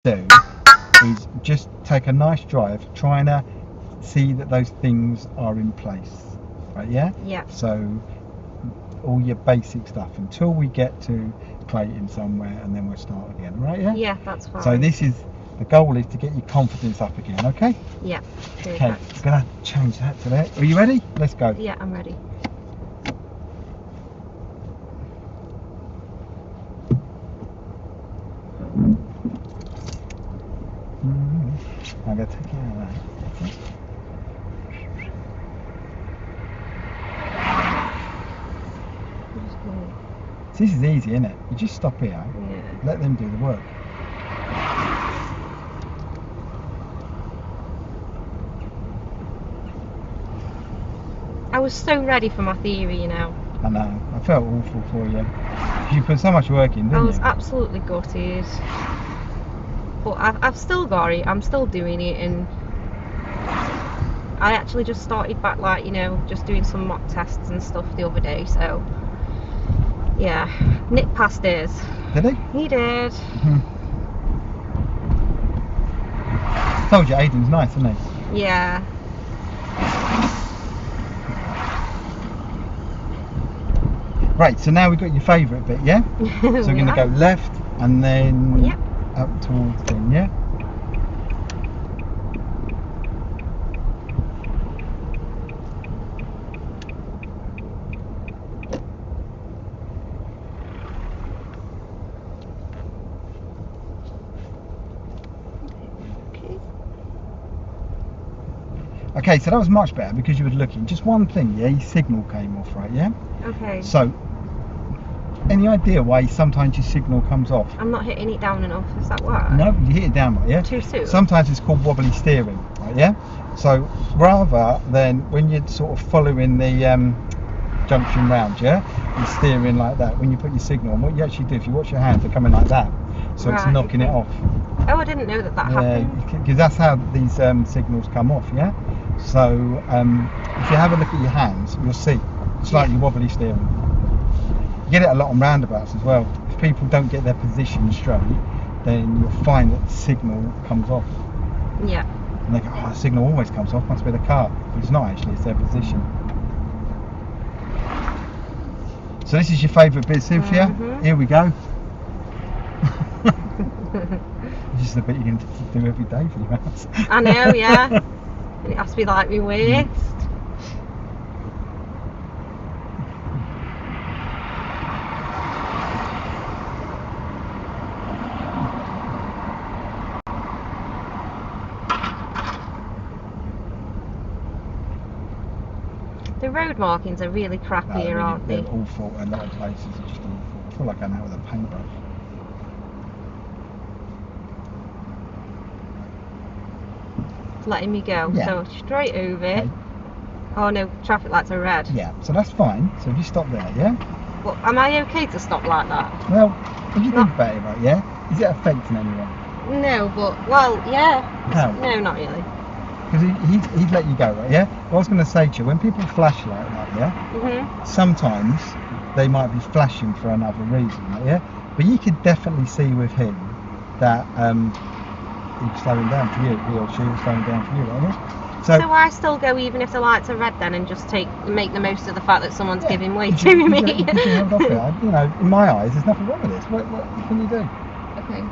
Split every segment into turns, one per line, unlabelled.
do is just take a nice drive, trying to see that those things are in place, right? Yeah.
Yeah.
So all your basic stuff until we get to Clayton somewhere, and then we'll start again, right? Yeah.
Yeah, that's fine.
So the goal is to get your confidence up again, okay?
Yeah.
Okay.
Perfect.
I'm gonna change that to there. Are you ready? Let's go.
Yeah, I'm ready.
I'm gonna take it out of that. So this is easy, isn't it? You just stop here,
Yeah.
let them do the work.
I was so ready for my theory, you know.
I know. I felt awful for you. You put so much work in, didn't
I was
you?
absolutely gutted. But I've still got it. I'm still doing it, and I actually just started back, like, you know, just doing some mock tests and stuff the other day. So yeah, Nick passed his.
Did he?
He did.
Told you Aiden's nice, isn't he?
Yeah.
Right, so now we've got your favourite bit, yeah? So we're going to go left and then
Yep.
up towards them, yeah? Okay, so that was much better because you were looking. Just one thing, yeah? Your signal came off, right, yeah?
Okay.
So, any idea why sometimes your signal comes off?
I'm not hitting it down enough. Is that why?
No, you hit it down, right, yeah?
Too soon.
Sometimes it's called wobbly steering, right, yeah? So, rather than when you're sort of following the junction round, yeah? You're steering like that. When you put your signal on, what you actually do, if you watch your hands, they're coming like that. So it's
Right,
knocking it
okay.
off.
Oh, I didn't know that happened.
Because that's how these signals come off, yeah? So if you have a look at your hands, you'll see slightly wobbly steering. You get it a lot on roundabouts as well. If people don't get their position straight, then you'll find that the signal comes off.
Yeah.
And they go, oh, the signal always comes off, must be the car. But it's not actually, it's their position. So this is your favourite bit, Cynthia.
Mhm.
Here we go. This is the bit you're going to do every day for your house.
I know, yeah. And it has to be like my waist. The road markings are really crappy
No,
here, aren't they?
They're awful. A lot of places are just awful. I feel like I'm out with a paintbrush.
It's letting me go.
Yeah.
So straight over.
Okay.
Oh no, traffic lights are red.
Yeah, so that's fine. So if you stop there, yeah?
Well, am I okay to stop like that?
Well, if you
No.
think about it, right, yeah? Is it affecting anyone?
No, but, well, yeah.
How?
No, not really.
Because he'd let you go, right, yeah? What I was going to say to you, when people flash like that, yeah? Sometimes they might be flashing for another reason, right, yeah? But you could definitely see with him that he's slowing down for you, he or she is slowing down for you, right, yeah?
So I still go even if the lights are red then and just make the most of the fact that someone's giving way to me?
You hold off it. You know, in my eyes, there's nothing wrong with this. What can you do?
Okay.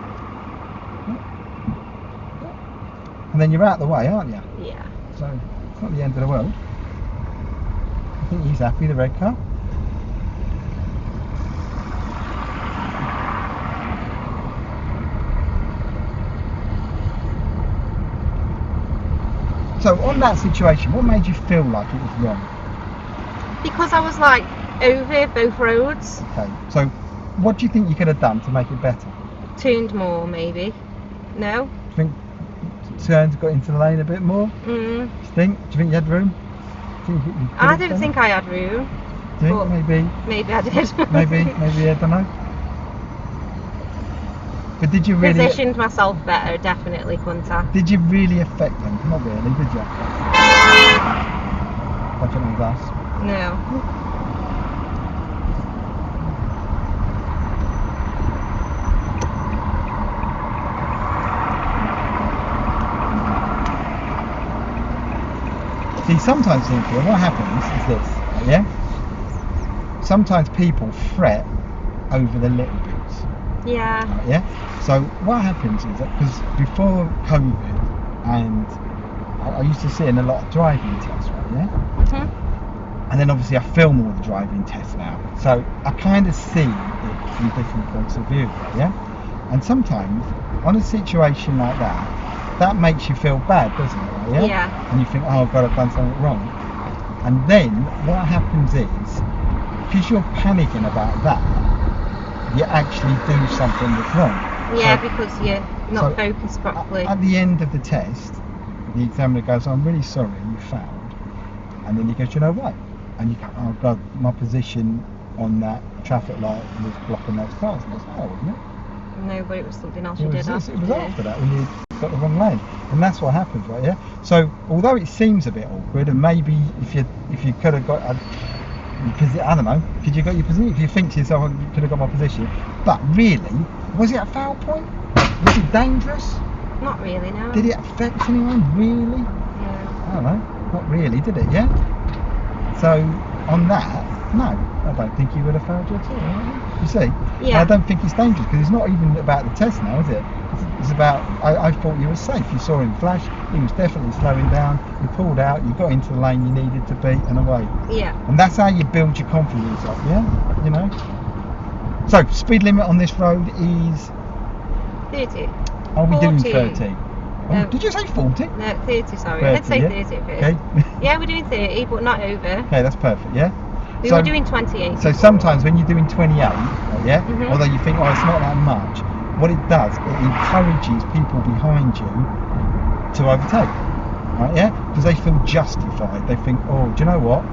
And then you're out the way, aren't you?
Yeah.
So it's not the end of the world. I think he's happy, the red car. So on that situation, what made you feel like it was wrong?
Because I was like over both roads.
Okay, so what do you think you could have done to make it better?
Turned more, maybe. No?
Do you think turned, got into the lane a bit more? Do you think? Do you think you had room?
I didn't think I had room.
Do you think maybe?
Maybe I did.
maybe, I don't know. But did you really
Positioned myself better, definitely, couldn't I?
Did you really affect them? Not really, did you? I don't know that.
No.
See, sometimes, Cynthia, what happens is this, right, yeah? Sometimes people fret over the little bits.
Yeah.
Right, yeah? So what happens is that, because before COVID, and I used to sit in a lot of driving tests, right, yeah? And then obviously I film all the driving tests now. So I kind of see it from different points of view, right, yeah? And sometimes, on a situation like that makes you feel bad, doesn't it? Right, yeah?
Yeah.
And you think, oh God, I've done something wrong. And then what happens is, because you're panicking about that, you actually do something that's wrong.
Yeah,
so,
because you're not focused properly.
At the end of the test, the examiner goes, I'm really sorry, you failed. And then he goes, you know what? And you go, oh God, my position on that traffic light was blocking those cars. And it's not, wasn't it?
No, but it was something else you did after.
It was after that when you got the wrong lane, and that's what happens, right? Yeah. So although it seems a bit awkward, and maybe if you could have got I don't know, could you got your position? If you think to yourself, you could have got my position, but really, was it a foul point? Was it dangerous?
Not really, no.
Did it affect anyone? Really?
Yeah.
I don't know. Not really, did it? Yeah. So on that, no, I don't think he would have failed you at all. You see?
Yeah.
I don't think it's dangerous because it's not even about the test now, is it? It's about, I thought you were safe. You saw him flash, he was definitely slowing down, you pulled out, you got into the lane you needed to be, and away.
Yeah.
And that's how you build your confidence up, yeah? You know? So, speed limit on this road is...
30.
Are we
40.
doing 30? Oh, did you say 40?
No, 30, sorry.
30,
Let's say
yeah?
30 at first.
Okay.
Yeah, we're doing 30, but not over.
Okay, that's perfect, yeah?
We were doing 28.
So sometimes when you're doing 28, yeah, although you think, oh, it's not that much, what it does, it encourages people behind you to overtake, right, yeah? Because they feel justified. They think, oh, do you know what?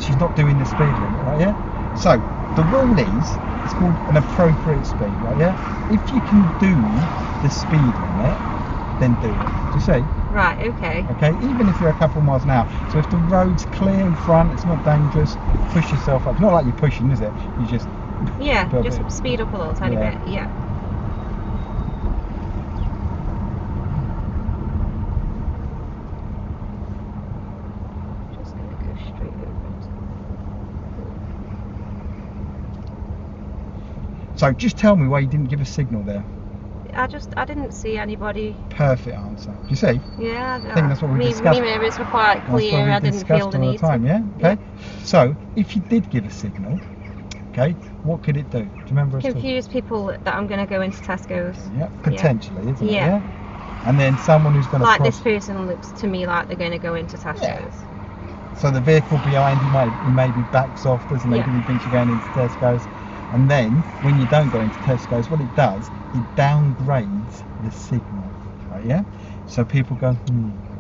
She's not doing the speed limit, right, yeah? So the rule is, it's called an appropriate speed, right, yeah? If you can do the speed limit, then do it. Do you see?
Right, okay.
Okay, even if you're a couple miles an hour. So if the road's clear in front, it's not dangerous, push yourself up. It's not like you're pushing, is it? You just...
Yeah, just speed up a little tiny bit, yeah. Just gonna go straight over it.
So just tell me why you didn't give a signal there.
I didn't see anybody.
Perfect answer. Do you see?
Yeah,
I think that's what we discussed.
My mirrors were quite clear. I didn't feel the need.
Time, yeah. Okay. So if you did give a signal, okay, what could it do? Do you remember?
Confuse people that I'm going to go into Tesco's.
Yeah, potentially, isn't it?
Yeah.
Yeah. And then someone who's going to
like this person looks to me like they're going to go into Tesco's.
Yeah. So the vehicle behind you maybe backs off, doesn't it? Because he thinks you're going into Tesco's. And then when you don't go into Tesco's, what it does, it downgrades the signal, right? Yeah. So people go,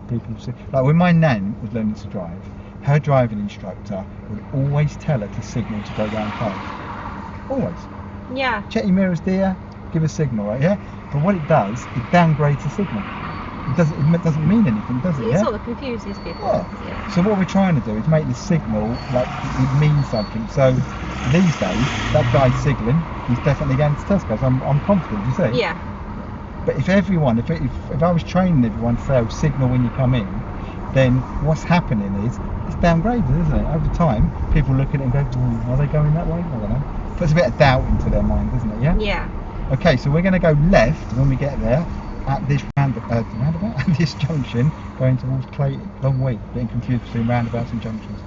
people see. Like when my nan was learning to drive, her driving instructor would always tell her to signal to go round cars. Always.
Yeah.
Check your mirrors, dear. Give a signal, right? Yeah. But what it does, it downgrades the signal. It doesn't mean anything, does it?
It sort of confuses people.
Yeah. So what we're trying to do is make the signal like it means something. So these days, that guy's signalling, he's definitely going to Tesco's. I'm confident. You see?
Yeah.
But if everyone, if I was training everyone to say, oh, signal when you come in, then what's happening is it's downgraded, isn't it? Over time, people look at it and go, are they going that way? I don't know. Puts a bit of doubt into their mind, doesn't it? Yeah.
Yeah.
Okay, so we're going to go left when we get there. At this roundabout, at this junction, going towards Clayton. Long way, getting confused between roundabouts and junctions.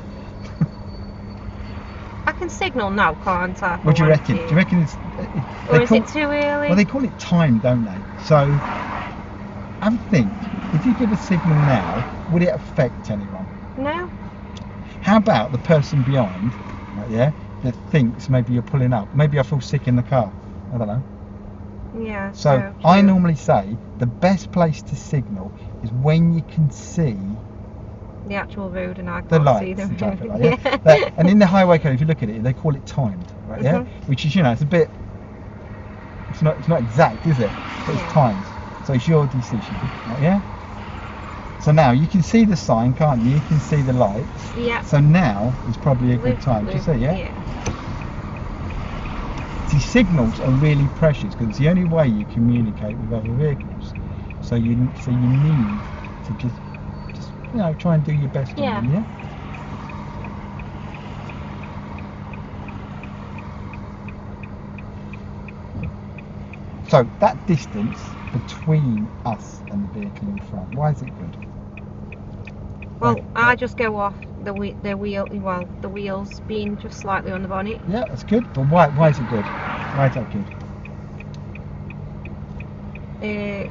I can signal now, can't I?
What do you reckon? Do you reckon it's...
Or is it too early?
Well, they call it time, don't they? So, I think, if you give a signal now, would it affect anyone?
No.
How about the person behind, right, yeah, that thinks maybe you're pulling up? Maybe I feel sick in the car. I don't know.
Yeah.
So I normally say the best place to signal is when you can see
the actual road and I
the
can't
lights,
see them.
the traffic light, yeah. And in the highway code, if you look at it, they call it timed, right? Yeah, which is, it's a bit. It's not exact, is it? But it's timed, so it's your decision, right? Yeah. So now you can see the sign, can't you? You can see the lights.
Yeah.
So now is probably a good time. Do you see? Yeah. See, signals are really precious because it's the only way you communicate with other vehicles. So you need to just you know, try and do your best
Yeah.
on them, yeah? So that distance between us and the vehicle in front, why is it good?
Well, I just go off the wheels being just slightly on the bonnet.
Yeah, that's good. But why is it good? Why is that good?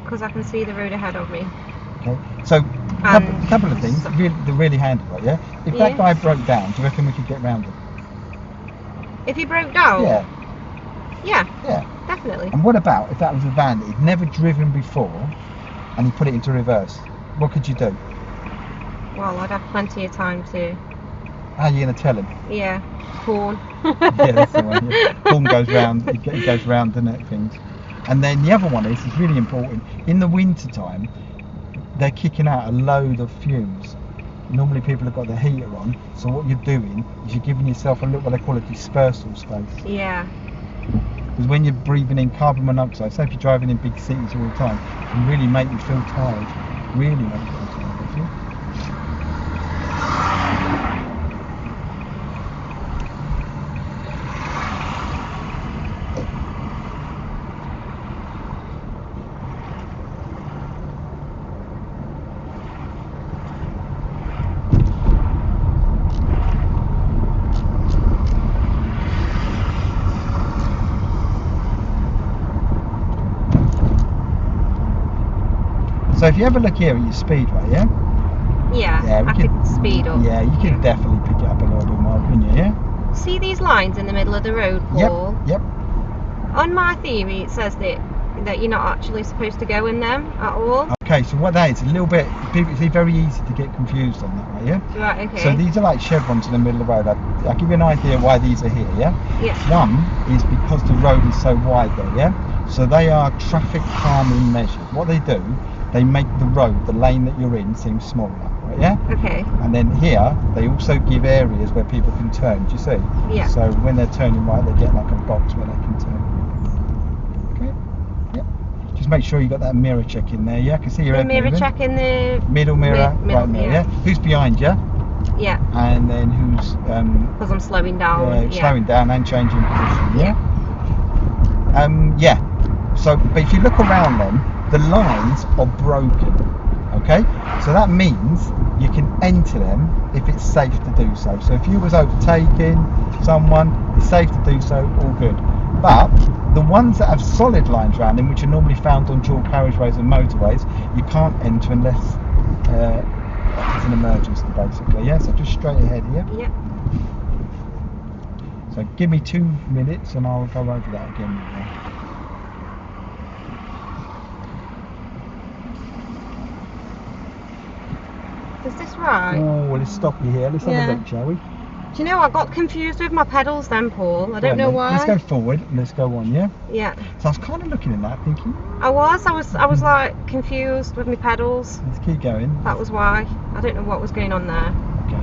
Because I can see the road ahead of me.
Okay. So a couple of things. They're really handy, right? Yeah. If that guy broke down, do you reckon we could get round him?
If he broke down?
Yeah.
Yeah.
Yeah.
Definitely.
And what about if that was a van that he'd never driven before, and he put it into reverse? What could you do?
Well, I'd have plenty of time to.
How are you going to tell him?
Yeah, horn.
Yeah, that's the one. Yeah. Horn goes round. It goes round, doesn't it? Things. And then the other one is really important. In the winter time, they're kicking out a load of fumes. Normally people have got the heater on, so what you're doing is you're giving yourself a little, what they call a dispersal space.
Yeah.
Because when you're breathing in carbon monoxide, say if you're driving in big cities all the time, it can really make you feel tired. Really make you feel tired, doesn't it? So if you have a look here at your speedway, yeah?
Yeah, I could speed up.
Yeah, you can definitely pick it up a little bit more, couldn't you, yeah?
See these lines in the middle of the road, Paul?
Yep.
On my theory, it says that you're not actually supposed to go in them at all.
Okay, so what that is, a little bit, it's very easy to get confused on that way, yeah?
Right, okay.
So these are like chevrons in the middle of the road. I'll give you an idea why these are here, yeah?
Yeah.
One is because the road is so wide there, yeah? So they are traffic calming measures. What they do, they make the road, the lane that you're in, seem smaller, right, yeah?
Okay.
And then here, they also give areas where people can turn, do you see?
Yeah.
So when they're turning right, they get like a box where they can turn. Okay, yep. Just make sure you got that mirror check in there, yeah? I can see your head
mirror
moving.
check in the...
Middle mirror, right mirror, yeah? Who's behind you?
Yeah.
And then who's...
Because I'm slowing down.
slowing down and changing position, yeah? Yeah. So, but if you look around then, the lines are broken, okay? So that means you can enter them if it's safe to do so. So if you was overtaking someone, it's safe to do so, all good. But the ones that have solid lines around them, which are normally found on dual carriageways and motorways, you can't enter unless it's an emergency, basically, yeah? So just straight ahead here.
Yeah.
So give me 2 minutes and I'll go over that again.
Is this right?
Oh, let's stop you here. Let's have a look, shall we?
Do you know, I got confused with my pedals then, Paul. I don't know why.
Let's go forward and let's go on, yeah?
Yeah.
So I was kind of looking at that thinking...
I was like confused with my pedals.
Let's keep going.
That was why. I don't know what was going on there.
Okay.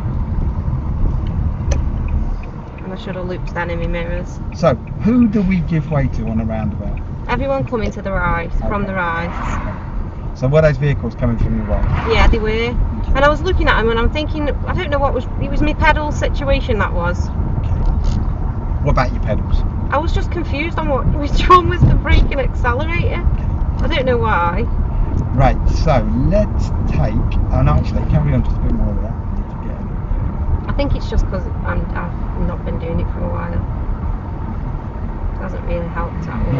And I should have looped then in my mirrors.
So, who do we give way to on a roundabout?
Everyone coming to the right, from the right.
Okay. So were those vehicles coming from your right?
Yeah, they were. And I was looking at them and I'm thinking, I don't know what was, it was my pedal situation that was.
Okay. What about your pedals?
I was just confused on which one was the brake and accelerator. I don't know why.
Right, so let's take, and actually carry on just a bit more of that.
I think it's just because I've not been doing it for a while. It hasn't really helped at all.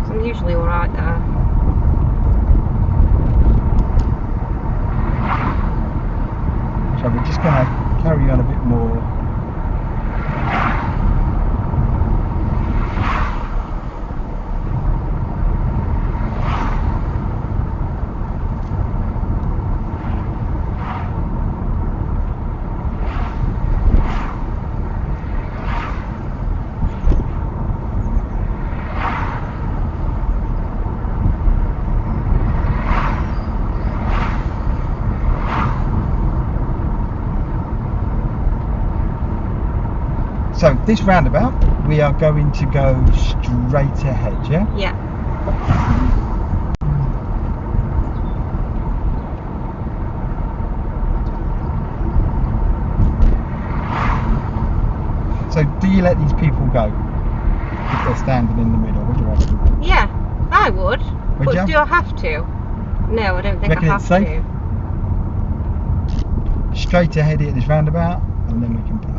So I'm usually alright there.
So we're just going to carry on a bit more. So this roundabout, we are going to go straight ahead, yeah?
Yeah.
you let these people go if they're standing in the middle? What do you reckon?
Yeah, I would.
Would
But
you?
do I have to? No, I don't think
Reckon
I have
it's safe?
to.
Straight ahead here at this roundabout, and then we can pull up.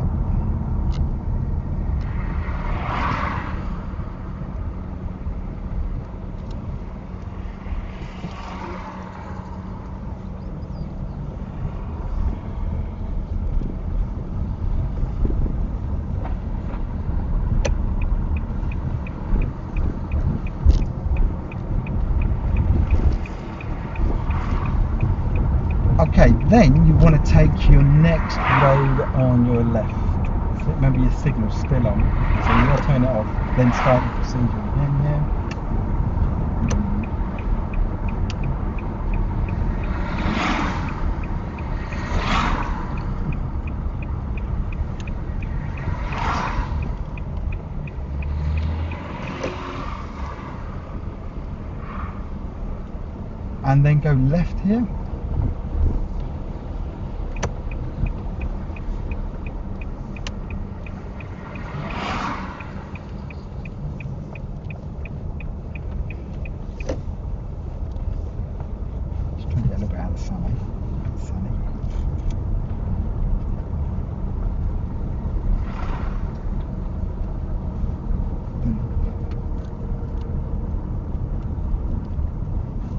Okay, then you want to take your next road on your left. So remember your signal's still on, so you got to turn it off, then start the procedure again, yeah? And then go left here. Sunny.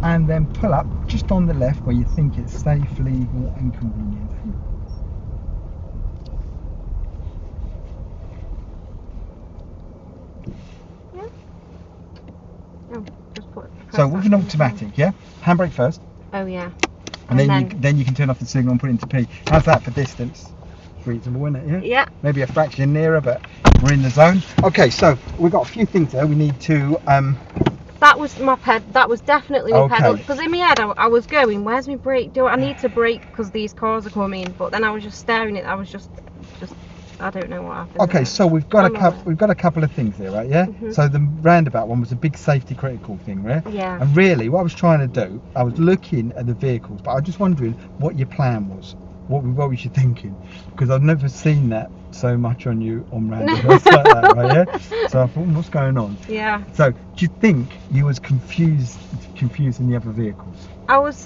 And then pull up just on the left where you think it's safe, legal and convenient for you.
Yeah. Oh, just put.
So with an automatic, yeah? Handbrake first.
Oh yeah.
And then you can turn off the signal and put it into P. How's that for distance? Reasonable, isn't it? Yeah.
Yeah.
Maybe a fraction nearer, but we're in the zone. Okay, so we've got a few things there. We need to.
That was my That was definitely my pedal.
Okay.
Because in my head, I was going, "Where's my brake? I need to brake because these cars are coming?" But then I was just staring at. I was just. I don't know what happened.
Okay, so we've got a couple of things there, right? Yeah.
Mm-hmm.
So the roundabout one was a big safety critical thing, right?
Yeah.
And really, what I was trying to do, I was looking at the vehicles, but I was just wondering what your plan was. What was you thinking? Because I've never seen that so much on you on roundabouts like that, right? Yeah. So I thought, what's going on?
Yeah.
So do you think you was confusing the other vehicles?
I was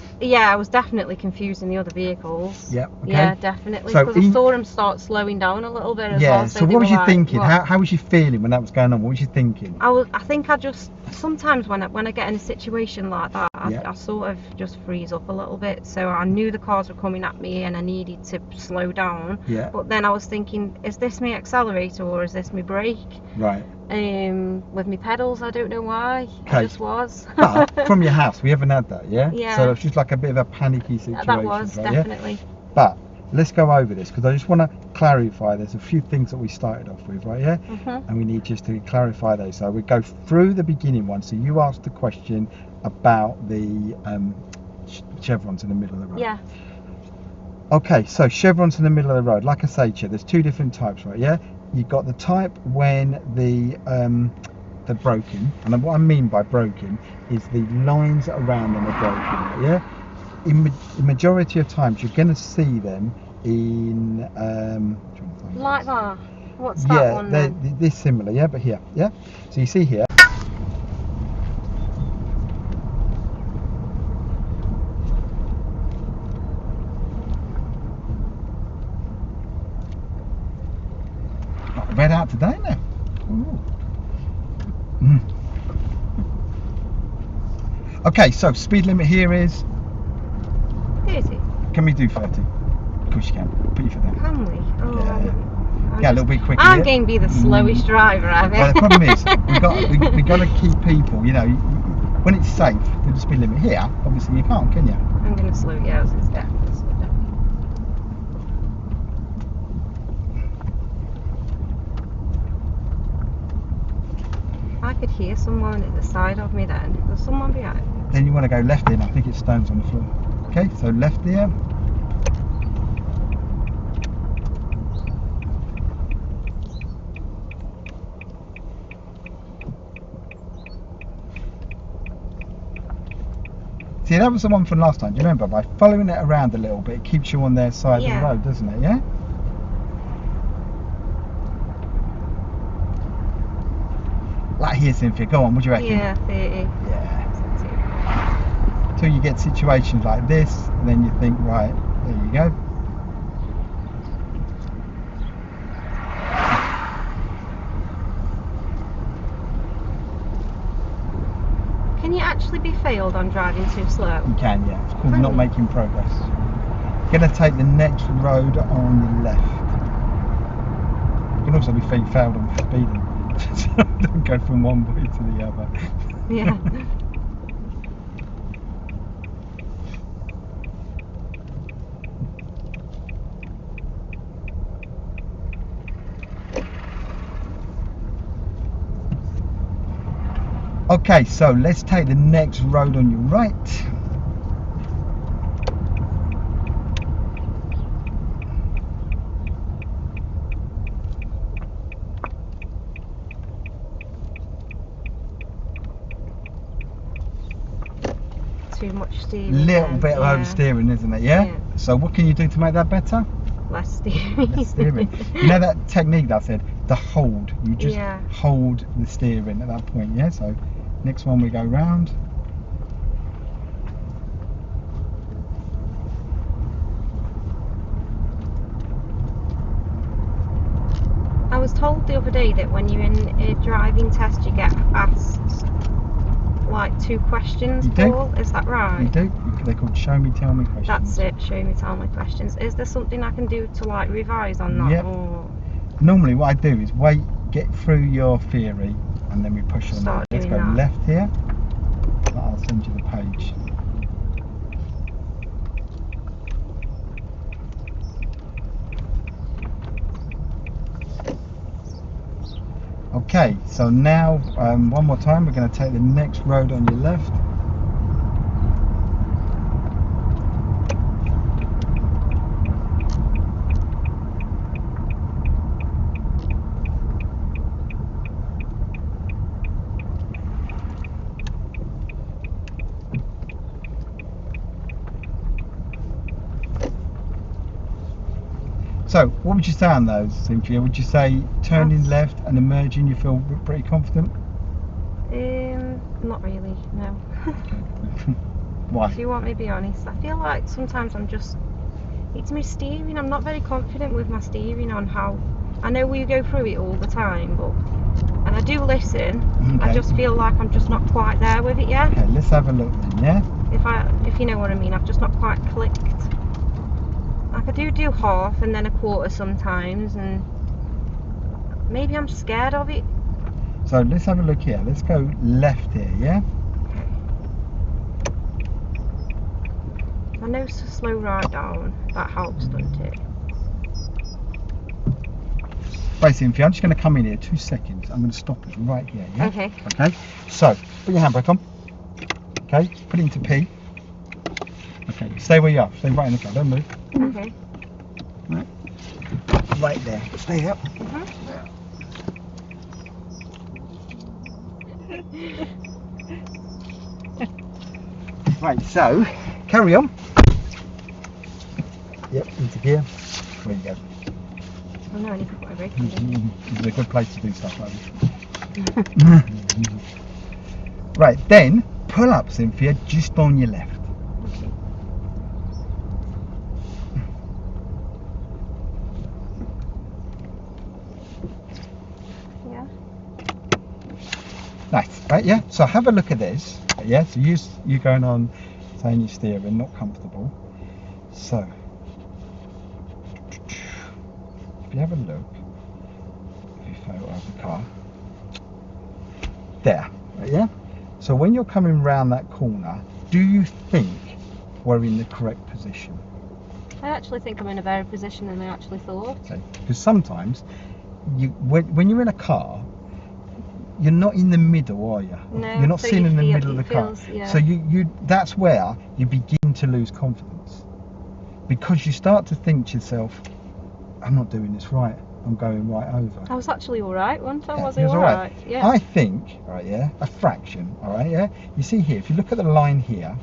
definitely confusing the other vehicles.
Yeah. Okay.
Yeah, definitely.
So
Because I saw them start slowing down a little bit as well.
Yeah. So what was you thinking?
What?
How was you feeling when that was going on? What was you thinking?
I think I just sometimes when I get in a situation like that,
Yeah.
I sort of just freeze up a little bit. So I knew the cars were coming at me and I needed to slow down.
Yeah.
But then I was thinking, is this my accelerator or is this my brake?
Right.
With my pedals, I don't know why.
Okay.
I just was.
But from your house, we haven't had that, yeah?
Yeah.
So it's just like a bit of a panicky situation.
That was
right,
definitely.
Yeah? But let's go over this because I just want to clarify. There's a few things that we started off with, right? Yeah.
Mm-hmm.
And we need just to clarify those. So we go through the beginning one. So you asked the question about the chevrons in the middle of the road.
Yeah.
Okay, so chevrons in the middle of the road. Like I say, there's two different types, right? Yeah. You've got the type when they're broken, and what I mean by broken is the lines around them are broken. Yeah. In majority of times, you're going to see them in
Like that. What's that one?
Yeah, they're similar. Yeah, but here, yeah. So you see here. Red out today now. Okay, so speed limit here is
30.
Can we do 30? Of course you can. Put your foot down.
Can we? Oh,
Yeah. Yeah, a little bit quicker.
I'm going to be the slowest driver ever.
Well, the problem is we got to keep people. You know, when it's safe, do the speed limit here. Obviously, you can't, can you?
I'm going to slow you out instead. I could hear someone at the side of me then. There's someone behind.
Then you want to go left in. I think it's stones on the floor. Okay, so left there. See, that was the one from last time. Do you remember? By following it around a little bit, it keeps you on their side of the road, doesn't it? Yeah? Like here, Cynthia, go on, what do you reckon?
Yeah, 30.
Yeah. Till you get situations like this, and then you think, right, there you go.
Can you actually be failed on driving too slow?
You can, yeah. It's called not
Brilliant.
making progress. You're going to take the next road on the left. You can also be failed on speeding. So don't go from one way to the other.
Yeah.
Okay, so let's take the next road on your right.
Too much steering.
Little
then,
bit of
yeah.
oversteering, isn't it? Yeah?
Yeah.
So what can you do to make that better?
Less steering.
Less steering. You know that technique that I said, the hold. You just
Yeah.
hold the steering at that point, yeah? So next one we go round.
I was told the other day that when you're in a driving test, you get asked like 2 questions,
You do.
Paul. Is that right?
You do. They're called show me, tell me questions.
That's it. Show me, tell me questions. Is there something I can do to like revise on that?
Yep.
Or
Normally what I do is wait, get through your theory, and then we push on.
Start
Let's
doing
go
that.
left here. I'll send you the page. Okay, so now one more time we're going to take the next road on your left. So, what would you say on those, Cynthia? Would you say turning left and emerging, you feel pretty confident?
Not really. No.
Why?
If you want me to be honest, I feel like sometimes it's my steering. I'm not very confident with my steering on how. I know we go through it all the time, and I do listen.
Okay.
I just feel like I'm just not quite there with it yet.
Okay, let's have a look then, yeah?
If you know what I mean, I've just not quite clicked. Like I do half and then a quarter sometimes, and maybe I'm scared of it.
So let's have a look here. Let's go left here, yeah?
I know to slow right down. That helps, doesn't it?
Right, Cynthia, I'm just going to come in here 2 seconds. I'm going to stop us right here, yeah?
Okay.
Okay, so put your handbrake on. Okay, put it into P. Okay, stay where you are. Stay right in the car, don't move.
Okay.
Right there. Stay there. Right, so carry on. Yep, into gear. There you go.
I know I need to put my brake on.
This is a good place to do stuff like this. Right, then pull up, Cynthia, just on your left.
Okay. Yeah.
Nice, right? Yeah. So have a look at this. Yeah. So you going on, saying you're steering, not comfortable. So if you have a look, if you fail out the car, there. Right, yeah. So when you're coming round that corner, do you think we're in the correct position?
I actually think I'm in a better position than I actually thought.
Okay. Because sometimes when you're in a car, you're not in the middle, are you?
No,
you're not
so
sitting
you
in the
feel-
middle of the
it
car.
feels- yeah.
So you that's where you begin to lose confidence, because you start to think to yourself, I'm not doing this right. I'm going right over.
I was actually alright, wasn't I?
Yeah,
Was
it
I
was
alright? Yeah.
I think, right, yeah, a fraction, all right, yeah. You see here, if you look at the line here,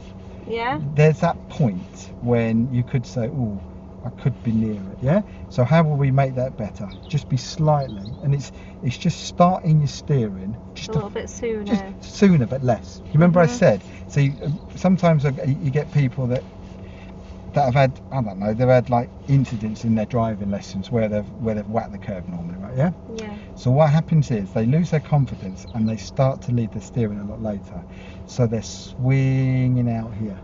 Yeah.
there's that point when you could say, oh, I could be near it, yeah? So how will we make that better? Just be slightly, and it's just starting your steering just
a little bit sooner.
Just sooner, but less. You remember I said, so sometimes you get people that have had, I don't know, they've had like incidents in their driving lessons where they've whacked the curb normally, right? Yeah.
Yeah.
So what happens is they lose their confidence and they start to lead the steering a lot later. So they're swinging out here.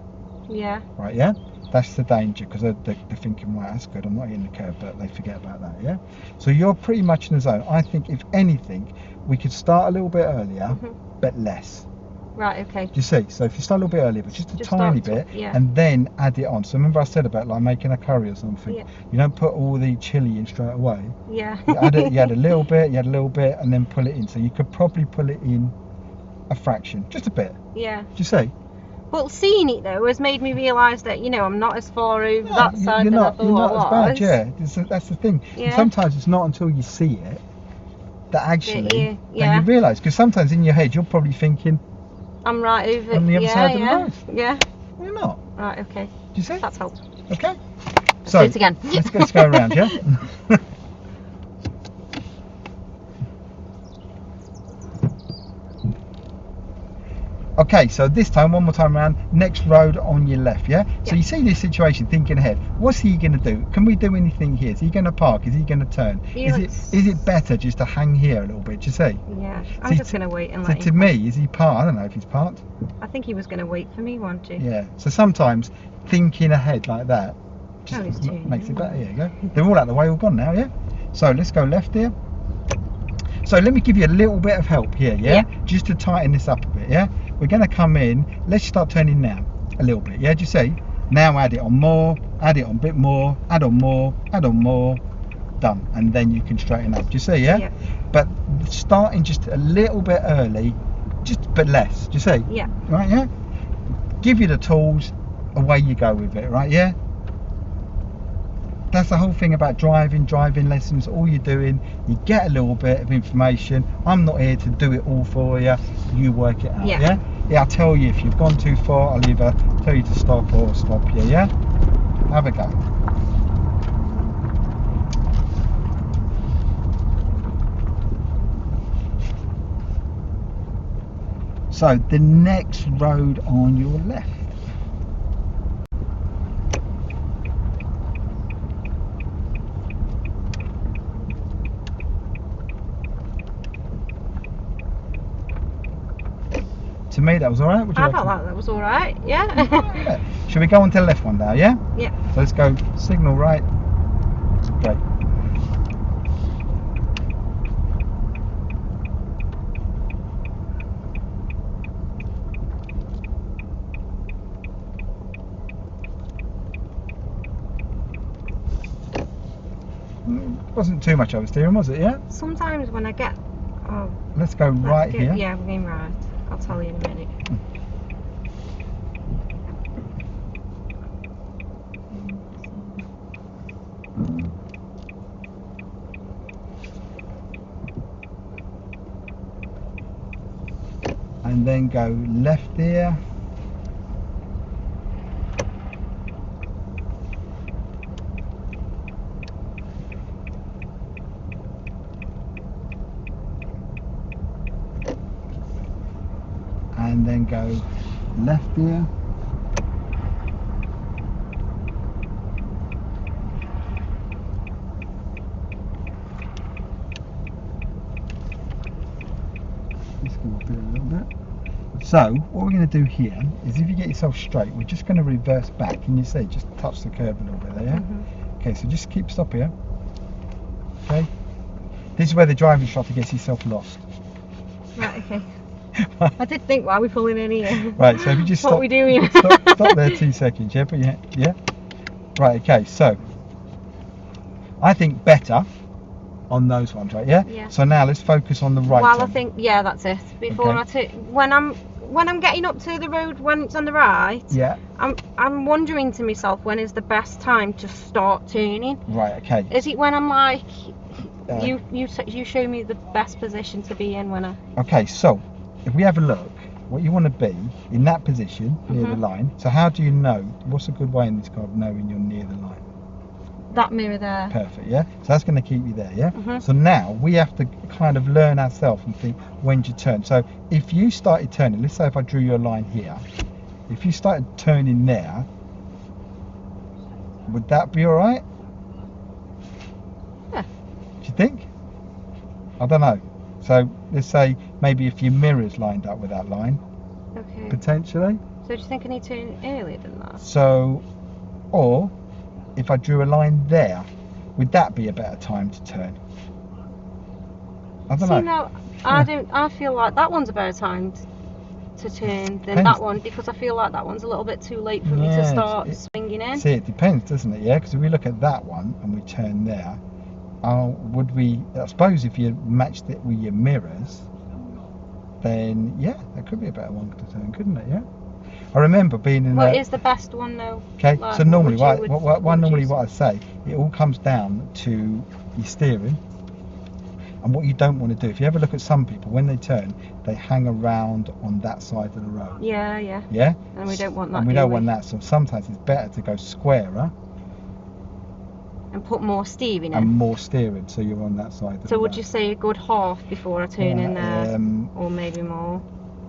Yeah.
Right. Yeah. That's the danger, because they're thinking, right, that's good, I'm not in the curb, but they forget about that. Yeah. So you're pretty much in the zone. I think if anything, we could start a little bit earlier, but less.
Right, okay.
Do you see? So if you start a little bit earlier, but just a tiny bit, and then add it on. So remember I said about like making a curry or something.
Yeah.
You don't put all the chilli in straight away.
Yeah.
You add a little bit, and then pull it in. So you could probably pull it in a fraction, just a bit.
Yeah.
Do you see?
Well, seeing it though has made me realise that, you know, I'm not as far over that side
you're
than
not,
I thought
you're not
I was.
as bad, yeah. That's the thing.
Yeah.
And sometimes it's not until you see it that actually
yeah.
that you realise. Because sometimes in your head you're probably thinking,
I'm right over
on the other side of the road.
Yeah.
You're not.
Right, okay.
Do you see?
That's helped.
Okay.
So, do it again.
let's go around, yeah? Okay, so this time, one more time around, next road on your left, yeah? So you see this situation, thinking ahead, what's he going to do? Can we do anything here? Is he going to park? Is he going to turn? Is it better just to hang here a little bit, do you see?
Yeah, I'm just going to wait and let him.
To me, is he parked? I don't know if he's parked.
I think he was going to wait for me, wasn't he?
Yeah, so sometimes thinking ahead like that just makes it better. Here you go. They're all out the way, all gone now, yeah? So let's go left here. So let me give you a little bit of help here, yeah? Just to tighten this up a bit, yeah? We're going to come in, let's start turning now, a little bit, yeah? Do you see? Now add it on more, add it on a bit more, add on more, done. And then you can straighten up, do you see, yeah? But starting just a little bit early, but less, do you see?
Yeah.
Right, yeah? Give you the tools, away you go with it, right, yeah? That's the whole thing about driving lessons. All you're doing, you get a little bit of information. I'm not here to do it all for you. You work it out, yeah? Yeah, I'll tell you if you've gone too far, I'll either tell you to stop or stop you, yeah? Have a go. So, the next road on your left. To me, that was alright.
I felt like that was alright, yeah.
Should we go on to the left one now, yeah?
Yeah.
So let's go signal right. Great. Wasn't too much oversteering, was it, yeah?
Sometimes when I get... Oh,
let's go right here.
Yeah, we're going right. I'll tell you in a minute.
And then go left here. And then go left here. Let's go up here a little bit. So what we're going to do here is, if you get yourself straight, we're just going to reverse back. Can you see? Just touch the curb a little bit there, yeah? Okay, so just keep stop here. Okay. This is where the driving instructor gets yourself lost.
Right, okay. I did think, why are we pulling in here?
Right, so if you just
stop, what are we doing?
stop there 2 seconds, yeah? But yeah. Right, okay, so I think better on those ones, right? Yeah.
Yeah.
So now let's focus on the right.
Well, I think that's it. Before I take, when I'm getting up to the road when it's on the right.
Yeah.
I'm wondering to myself, when is the best time to start turning?
Right. Okay.
Is it when I'm like, you show me the best position to be in when I.
Okay, so if we have a look, what you want to be in that position near the line. So how do you know? What's a good way in this car of knowing you're near the line?
That mirror there.
Perfect, yeah? So that's going to keep you there, yeah?
Mhm.
So now we have to kind of learn ourselves and think when to turn. So if you started turning, let's say if I drew you a line here, if you started turning there, would that be all right?
Yeah.
Do you think? I don't know. So let's say maybe if your mirror's lined up with that line,
Okay.
potentially.
So do you think I need to turn earlier than that?
So, or if I drew a line there, would that be a better time to turn? I don't know.
No, I feel like that one's a better time to turn than
Depends.
that one, because I feel like that one's a little bit too late for me to start swinging in.
See, it depends, doesn't it? Yeah, because if we look at that one and we turn there, would we? I suppose if you matched it with your mirrors, then yeah, that could be a better one to turn, couldn't it? Yeah. I remember being in.
What is the best one though?
Okay,
Like,
so normally
what
what I say, it all comes down to your steering. And what you don't want to do, if you ever look at some people, when they turn, they hang around on that side of the road.
Yeah.
Yeah?
And we don't want that.
And we don't want that, so sometimes it's better to go squarer.
And put more steering in.
And more steering, so you're on that side of the road.
So would you say a good half before I turn in there? Or maybe more?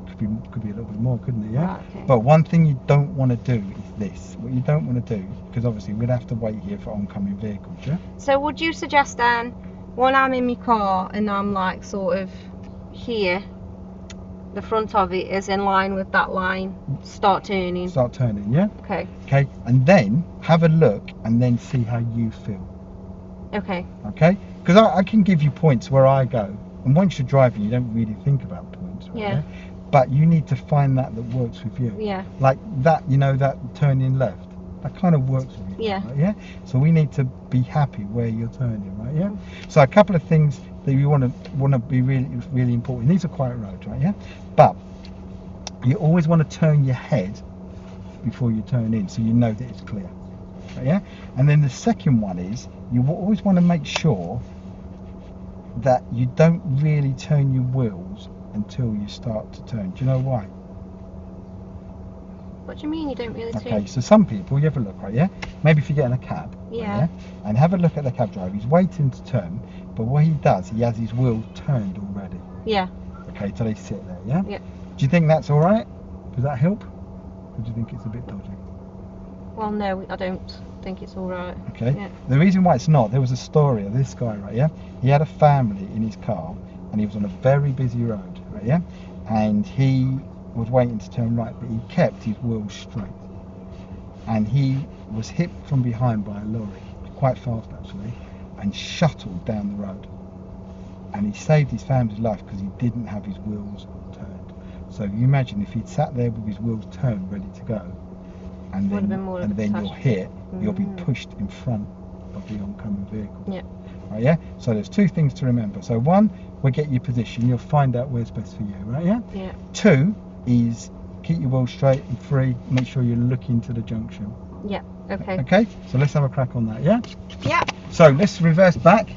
Could be a little bit more, couldn't it? Yeah?
Right, okay.
But one thing you don't want to do is this. What you don't want to do, because obviously we'd have to wait here for oncoming vehicles, yeah?
So would you suggest then, when I'm in my car and I'm like sort of here, the front of it is in line with that line, start turning?
Start turning, yeah?
Okay.
Okay, and then have a look and then see how you feel.
Okay.
Okay? Because I can give you points where I go. And once you're driving, you don't really think about points, right?
Yeah.
But you need to find that works with you.
Yeah.
Like that, that turning left. That kind of works with you.
Yeah.
Right? Yeah. So we need to be happy where you're turning, right? Yeah. So a couple of things that you want to be really important. These are quiet roads, right? Yeah. But you always want to turn your head before you turn in, so you know that it's clear. Right? Yeah. And then the second one is you always want to make sure that you don't really turn your wheels until you start to turn. Do you know why?
What do you mean you don't really turn?
Okay, so some people, you have a look, right, yeah? Maybe if you get in a cab,
Yeah.
right, and have a look at the cab driver. He's waiting to turn, but what he does, he has his wheels turned already.
Yeah.
Okay, so they sit there, yeah?
Yeah.
Do you think that's all right? Does that help? Or do you think it's a bit dodgy?
Well, no, I don't think it's all right.
Okay.
Yeah.
The reason why it's not, there was a story of this guy, right, yeah? He had a family in his car, and he was on a very busy road, right, yeah? And he was waiting to turn right, but he kept his wheels straight. And he was hit from behind by a lorry, quite fast actually, and shuttled down the road. And he saved his family's life because he didn't have his wheels turned. So you imagine if he'd sat there with his wheels turned, ready to go, and then you're hit, you'll be pushed in front of the oncoming vehicle.
Yeah.
Right, yeah? So there's two things to remember. So one, we'll get your position, you'll find out where's best for you, right, yeah?
Yeah.
Two is keep your wheels straight and free, make sure you're looking to the junction.
Yeah. Okay.
Okay, so let's have a crack on that, yeah?
Yeah.
So let's reverse back,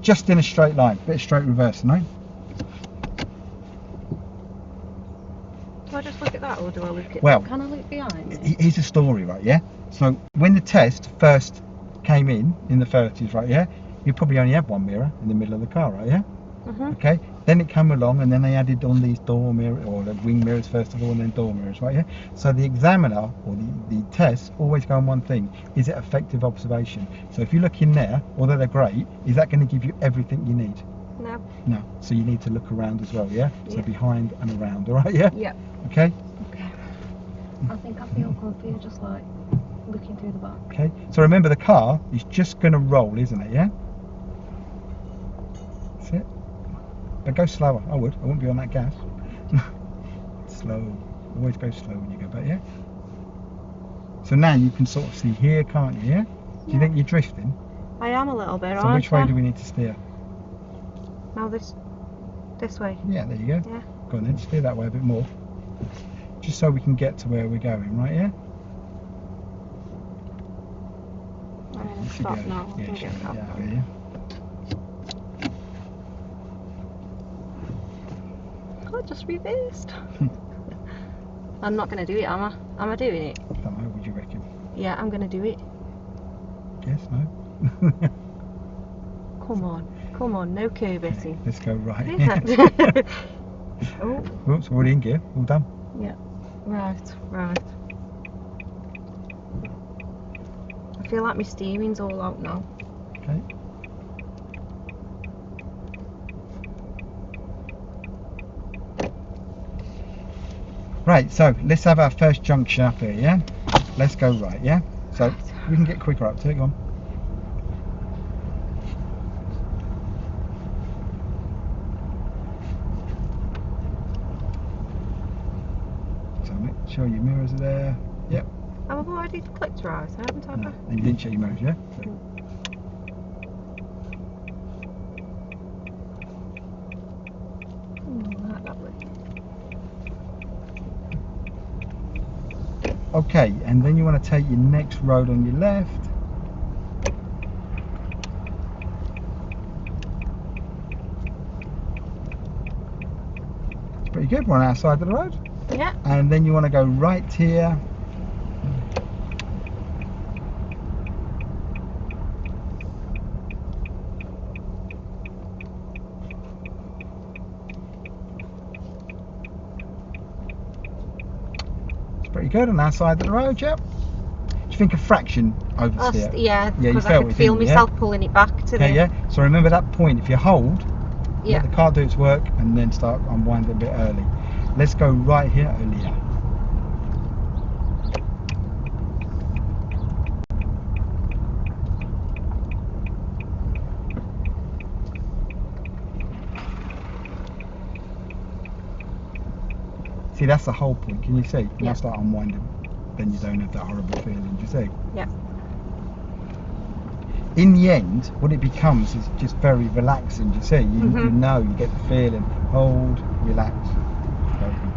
just in a straight line, bit of straight reversing, no?
Do I just look at that, or do I look at?
Well,
can I look behind?
Here's a story, right, yeah? So when the test first came in the 30s, right, yeah? You probably only had one mirror in the middle of the car, right, yeah? Okay, then it came along and then they added on these door mirrors, or the wing mirrors first of all, and then door mirrors, right, yeah? So the examiner, or the test, always go on one thing: is it effective observation? So if you look in there, although they're great, is that going to give you everything you need? No, so you need to look around as well, yeah? So behind and around, all right, yeah?
Yeah.
Okay?
Okay. I think I feel comfy just like looking through the back.
Okay, so remember the car is just going to roll, isn't it, yeah? That's it. But go slower. I wouldn't be on that gas. Slow. Always go slow when you go back, yeah? So now you can sort of see here, can't you, yeah? Do you think you're drifting?
I am a little bit,
So which way do we need to steer?
Now this way.
Yeah, there you go.
Yeah.
Go on then, steer that way a bit more. Just so we can get to where we're going, right, yeah?
I'm going to stop now.
Yeah,
I can get that one.
yeah.
I just reversed. I'm not going to do it, am I? Am I doing it?
I don't know, what do you reckon?
Yeah, I'm going to do it.
Yes, no?
Come on, no curve hitting.
Let's go right.
Oh.
Oops, already in gear. All done.
Yeah. Right. I feel like my steering's all out now.
Okay. Right, so let's have our first junction up here, yeah? Let's go right, yeah? So we can get quicker up to it, go on. So make sure your mirrors are there. Yep.
I've already clicked right, haven't I?
No, and you didn't check your mirrors, yeah? So. Okay, and then you want to take your next road on your left. It's pretty good, we're on our side of the road.
Yeah.
And then you want to go right here. Pretty good on our side of the road, yep. Do you think a fraction oversteer?
Yeah,
you
because I could feel myself pulling it back to
okay, yeah. So remember that point, if you hold,
yeah,
let the car do its work and then start unwinding a bit early. Let's go right here earlier. See, that's the whole point. Can you see? You now start unwinding, then you don't have that horrible feeling. Do you see?
Yeah.
In the end, what it becomes is just very relaxing. Do you see? You know, you get the feeling. Hold, relax. Open.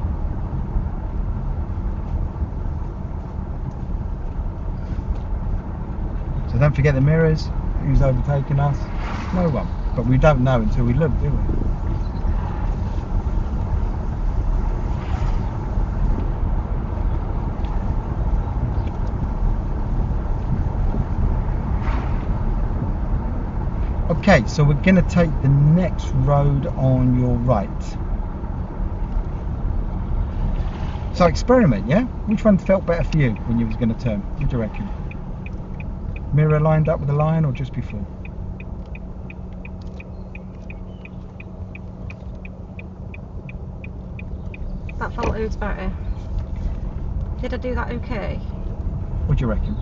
So don't forget the mirrors. Who's overtaking us? No one. But we don't know until we look, do we? Okay, so we're going to take the next road on your right. So experiment, yeah? Which one felt better for you when you was going to turn? What do you reckon? Mirror lined up with the line or just before?
That felt loads better. Did I do that okay?
What do you reckon?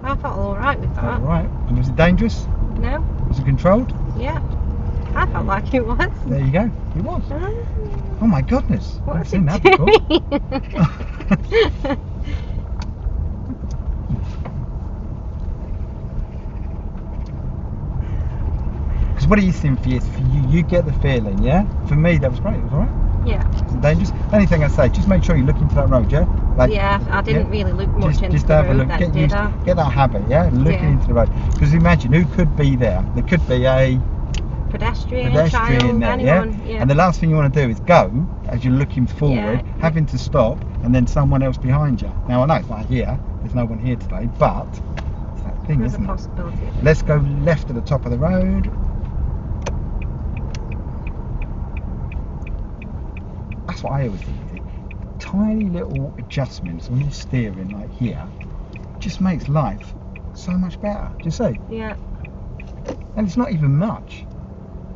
I felt alright with that.
Alright. And was it dangerous?
No.
Was it controlled?
Yeah. I felt like it was.
There you go. It was. Oh my goodness.
What
I've
is
seen
it
that before. Because what do you think for you? You get the feeling, yeah? For me, that was great. It was alright.
Yeah.
It's dangerous. Only thing I say, just make sure you look into that road, yeah?
Like, yeah, I didn't really look much into the road then, did I?
Get that habit, yeah? Looking into the road. Because imagine, who could be there? There could be a
pedestrian child,
there,
anyone, yeah?
And the last thing you want to do is go, as you're looking forward, having to stop, and then someone else behind you. Now, I know it's not here. There's no one here today, but it's that thing,
There's
isn't
a possibility.
it? Let's go left at the top of the road. That's what I always think. Tiny little adjustments when you're steering, like here, just makes life so much better. Do you see?
Yeah.
And it's not even much.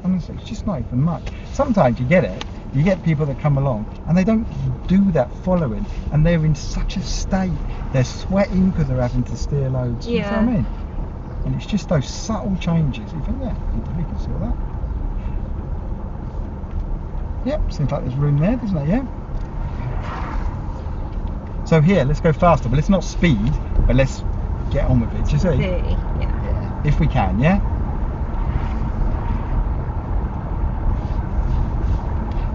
Honestly, it's just not even much. Sometimes you get it. You get people that come along and they don't do that following, and they're in such a state. They're sweating because they're having to steer loads.
Yeah.
You know what I mean? And it's just those subtle changes. You think, yeah, we can sort that. Yep, seems like there's room there, doesn't it? Yeah. So here, let's go faster, but let's not speed, but let's get on with it. Do you see?
Yeah.
If we can, yeah.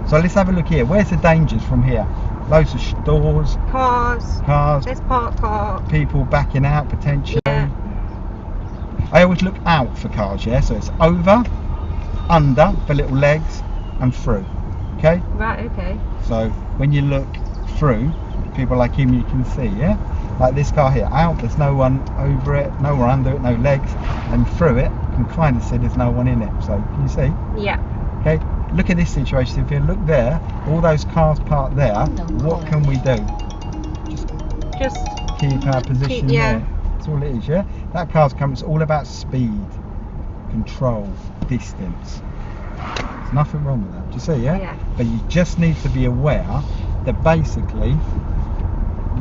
So let's have a look here. Where's the dangers from here? Loads of stores, cars.
There's parked cars.
People backing out potentially.
Yeah.
I always look out for cars, yeah. So it's over, under for little legs, and through. Okay.
Right. Okay.
So when you look through, people like him you can see, yeah. like this car here, out, there's no one over it, no one under it, no legs, and through it, you can kind of see there's no one in it. So, can you see?
Yeah.
Okay, look at this situation. If you look there, all those cars parked there, what can we do?
Just
keep our position
yeah.
there. That's all it is, yeah? That car's coming, it's all about speed, control, distance. There's nothing wrong with that. Do you see, yeah?
Yeah.
But you just need to be aware that basically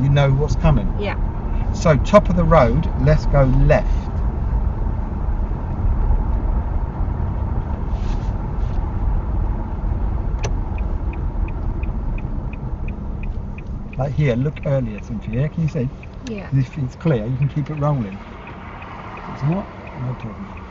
you know what's coming.
Yeah.
So top of the road, let's go left. Like here, look earlier, Cynthia, can you see?
Yeah.
If it's clear, you can keep it rolling. It's not? No problem.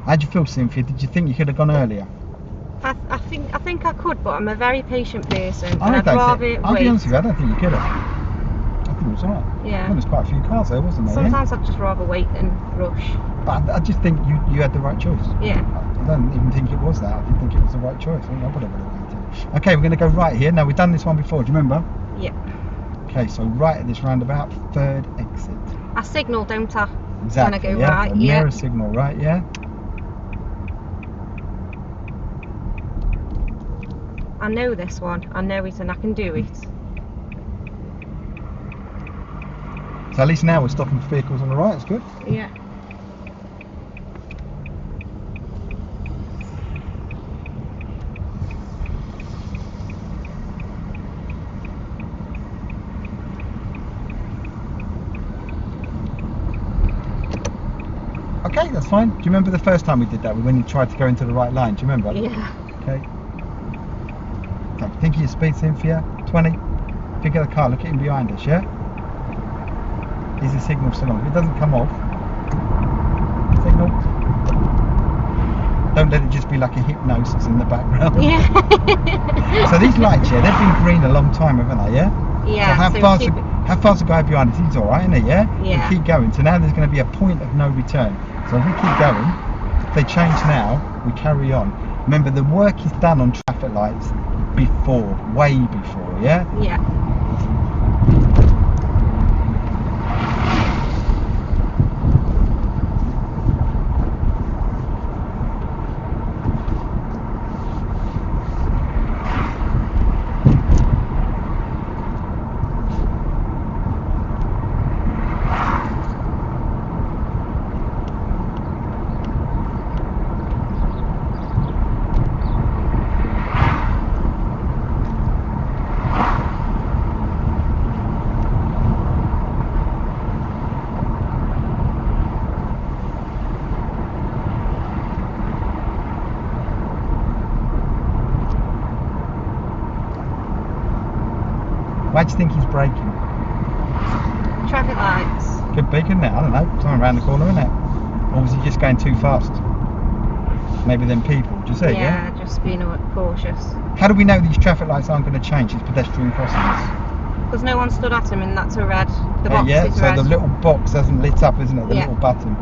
How'd you feel, Cynthia? Did you think you could have gone earlier?
I think I could, but I'm a very patient person, and
I'll
I'd rather wait.
I'll be honest with you, I don't think you could have. I think it was alright.
Yeah.
Well, there's quite a few cars there, wasn't there?
Sometimes I'd just rather wait than rush.
But I just think you had the right choice.
Yeah.
I don't even think it was that. I didn't think it was the right choice. I think I would have waited. Okay, we're going to go right here. Now, we've done this one before, do you remember?
Yeah.
Okay, so right at this roundabout, third exit.
I signal, don't I?
Exactly,
When I go
yeah.
right,
A mirror signal, right, yeah?
I know this one. I know it, and I can do it.
So at least now we're stopping for vehicles on the right, that's good.
Yeah.
Okay, that's fine. Do you remember the first time we did that? When you tried to go into the right line, do you remember?
Yeah.
Okay. Okay, think of your speed, Cynthia. 20. Think of the car, look at him behind us, yeah? Is the signal still on? If it doesn't come off, signal. Don't let it just be like a hypnosis in the background.
Yeah.
So these lights, yeah, they've been green a long time, haven't they, yeah?
Yeah.
So how far's the guy behind us? He's alright, isn't he, yeah?
Yeah.
We keep going. So now there's going to be a point of no return. So if we keep going, if they change now, we carry on. Remember, the work is done on traffic lights before, way before, yeah?
Yeah.
Why do you think he's braking?
Traffic lights.
Could be, couldn't it? I don't know. Something around the corner, isn't it? Or was he just going too fast? Maybe them people. Do you see?
Yeah, just being cautious.
How do we know these traffic lights aren't going to change? It's pedestrian crossings.
Because no one stood at him, and that's a red. The box
Yeah,
is
so
red.
the little box hasn't lit up, isn't it? The
Yeah.
little button.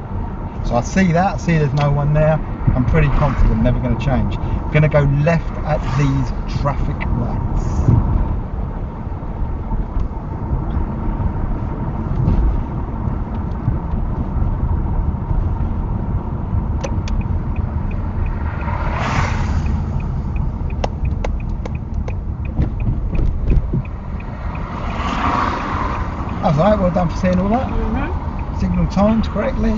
So I see that. I see there's no one there. I'm pretty confident, never going to change. I'm going to go left at these traffic lights. That's alright, well done for seeing all that. Signal timed correctly,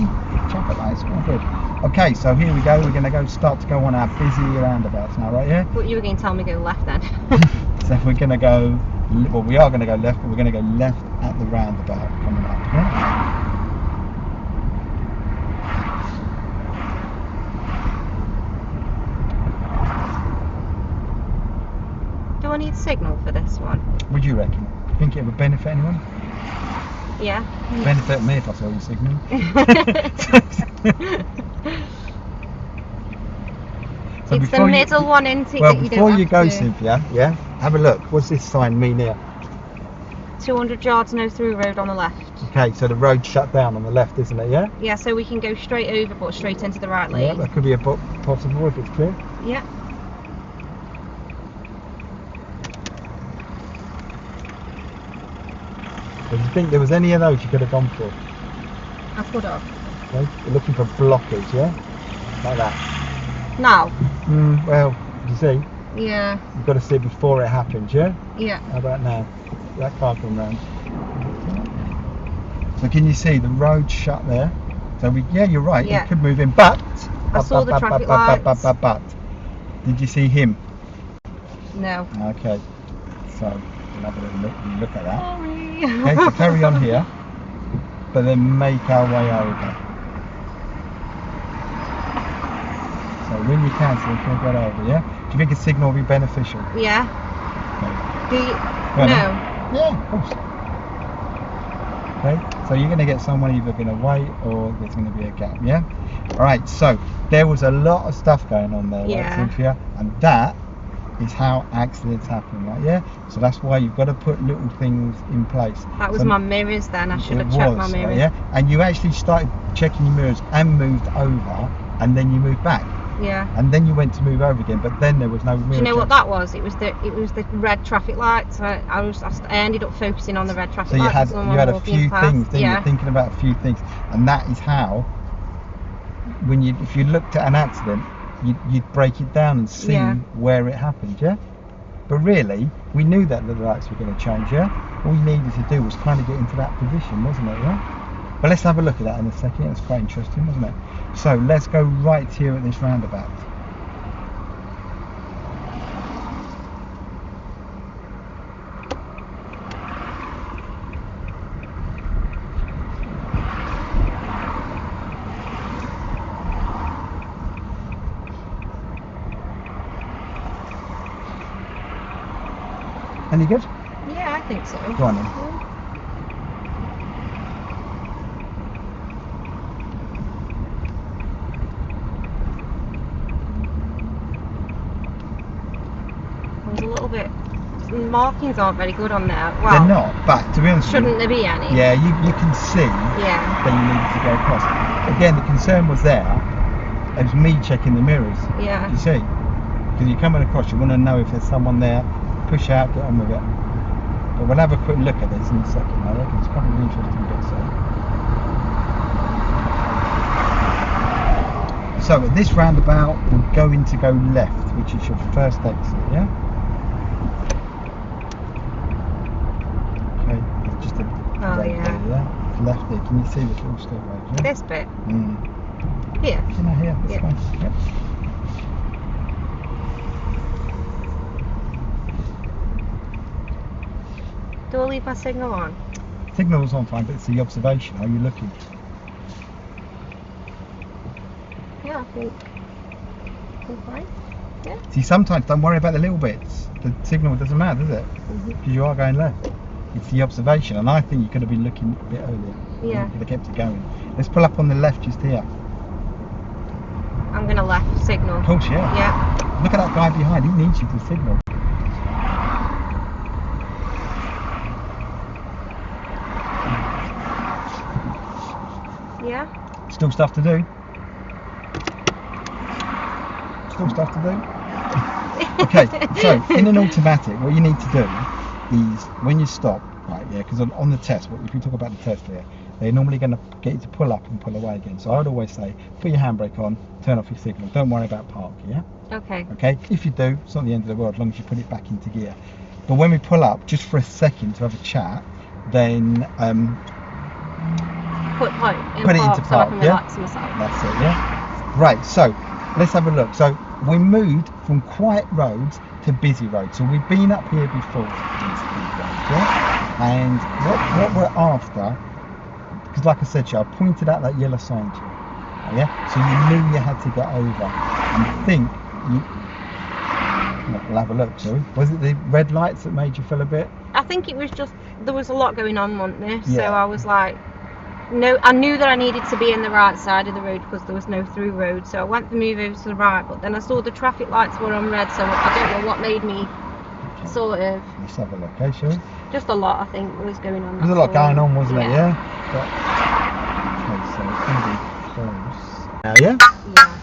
traffic lights, all good. Okay, so here we go, we're going to start to go on our busy roundabouts now, right, yeah?
But you were going to tell me go left then.
So we're going to go, well we are going to go left, but we're going to go left at the roundabout coming up, yeah?
Do I need signal for this one?
What do you reckon? Think it would benefit anyone?
Yeah.
Benefit me if I saw you signalling. So
it's the middle one, isn't it?
Well,
that you
before
don't
you
have
go,
to.
Cynthia, yeah, have a look. What's this sign mean here?
200 yards, no through road on the left.
Okay, so the road's shut down on the left, isn't it? Yeah.
Yeah, so we can go straight over, but straight into the right lane.
Yeah, that could be a possible if it's clear.
Yeah.
Do you think there was any of those you could have gone for?
I could have.
Okay, you're looking for blockers, yeah? Like that.
Now.
Well, you see,
Yeah.
you've got to see it before it happens, yeah?
Yeah.
How about now? That car come round. So can you see the road shut there? So yeah, you're right.
Yeah.
It could move in, but
I saw the traffic lights.
But did you see him?
No.
Okay. So we'll have a little look at that.
Sorry.
Okay, so carry on here, but then make our way over. So when you cancel, you can get over, yeah? Do you think a signal will be beneficial?
Yeah.
Okay.
No.
Yeah, of course. Okay, so you're going to get someone either going to wait or there's going to be a gap, yeah? Alright, so there was a lot of stuff going on there,
Yeah.
right, Cynthia? And that is how accidents happen, right? Yeah? So that's why you've got to put little things in place.
That was
So
my mirrors then. I should
it
have checked my
was, right,
mirrors.
yeah? And you actually started checking your mirrors and moved over, and then you moved back.
Yeah.
And then you went to move over again, but then there was no mirror.
Do you know what
check.
that was? It was the red traffic lights. I ended up focusing on the red traffic
So you
lights.
had
as someone
a
walking
few
past.
things, didn't
Yeah.
you? Thinking about a few things, and that is how, if you looked at an accident, you'd break it down and see
Yeah.
where it happened, yeah. But really, we knew that the lights were going to change, yeah. All you needed to do was kind of get into that position, wasn't it, yeah? But let's have a look at that in a second. It's quite interesting, wasn't it? So let's go right here at this roundabout. Any good?
Yeah, I think so.
Go on then.
I was a little bit. The markings aren't very good on there. Well,
They're not, but to be honest with you,
shouldn't there be any?
yeah, you can see
Yeah.
that you needed to go across. Again, the concern was there. It was me checking the mirrors.
Yeah.
You see, because you're coming across, you want to know if there's someone there. Push out, get on with it. But we'll have a quick look at this in a second. I reckon it's probably interesting bit. So at this roundabout, we're going to go left, which is your first exit. Yeah. Okay, it's just a road
yeah.
there, yeah. It's left there. Can you see the little straight road? Yeah?
This bit.
Here,
Here.
this
Yeah.
one. Yep.
Do I leave my signal on?
Signal's on fine, but it's the observation. Are you looking?
Yeah, I think fine. Yeah.
See, sometimes don't worry about the little bits. The signal doesn't matter, does it? Because you are going left. It's the observation, and I think you could have been looking a bit earlier.
Yeah.
You could have kept it going. Let's pull up on the left just here.
I'm gonna left signal.
Of course, yeah.
Yeah.
Look at that guy behind. He needs you to signal.
Yeah.
Still stuff to do. Still stuff to do. Okay, so in an automatic, what you need to do is when you stop, right? Yeah, because on the test, if we talk about the test here, they're normally going to get you to pull up and pull away again. So I'd always say, put your handbrake on, turn off your signal. Don't worry about park. Yeah.
Okay.
Okay. If you do, it's not the end of the world as long as you put it back into gear. But when we pull up, just for a second to have a chat, then
Put
it into
so I
park.
can
Yeah.
relax myself.
That's it. Yeah. Right. So let's have a look. So we moved from quiet roads to busy roads. So we've been up here before. Yeah. And what we're after, because like I said to you, I pointed out that yellow sign to you. Yeah. So you knew you had to get over. And I think we'll have a look, shall we? Was it the red lights that made you feel a bit?
I think it was just there was a lot going on, wasn't there? So
Yeah.
I was like, no, I knew that I needed to be in the right side of the road because there was no through road, so I went to move over to the right, but then I saw the traffic lights were on red, so I don't know what made me sort of...
Let's have a look, okay, shall we?
Just a lot, I think, was going on.
There was a lot going on, wasn't it, yeah? Okay, so it's going to be close. Now, yeah?
Yeah.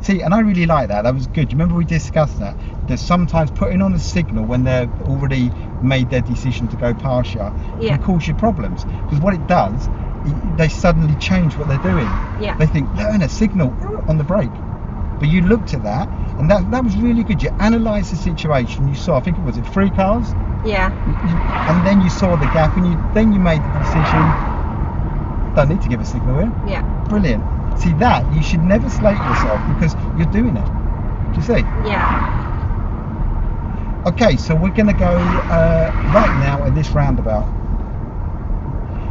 See, and I really like that. That was good. Do you remember we discussed that? That sometimes putting on a signal when they're already made their decision to go past you can cause you problems. Because what it does, they suddenly change what they're doing.
Yeah.
They think, learn a signal on the brake. But you looked at that, and that was really good. You analysed the situation. You saw, I think it was 3 cars.
Yeah.
And then you saw the gap, and then you made the decision. Don't need to give a signal here.
Yeah.
Brilliant. See that, you should never slate yourself because you're doing it. Do you see?
Yeah.
Okay, so we're going to go right now at this roundabout.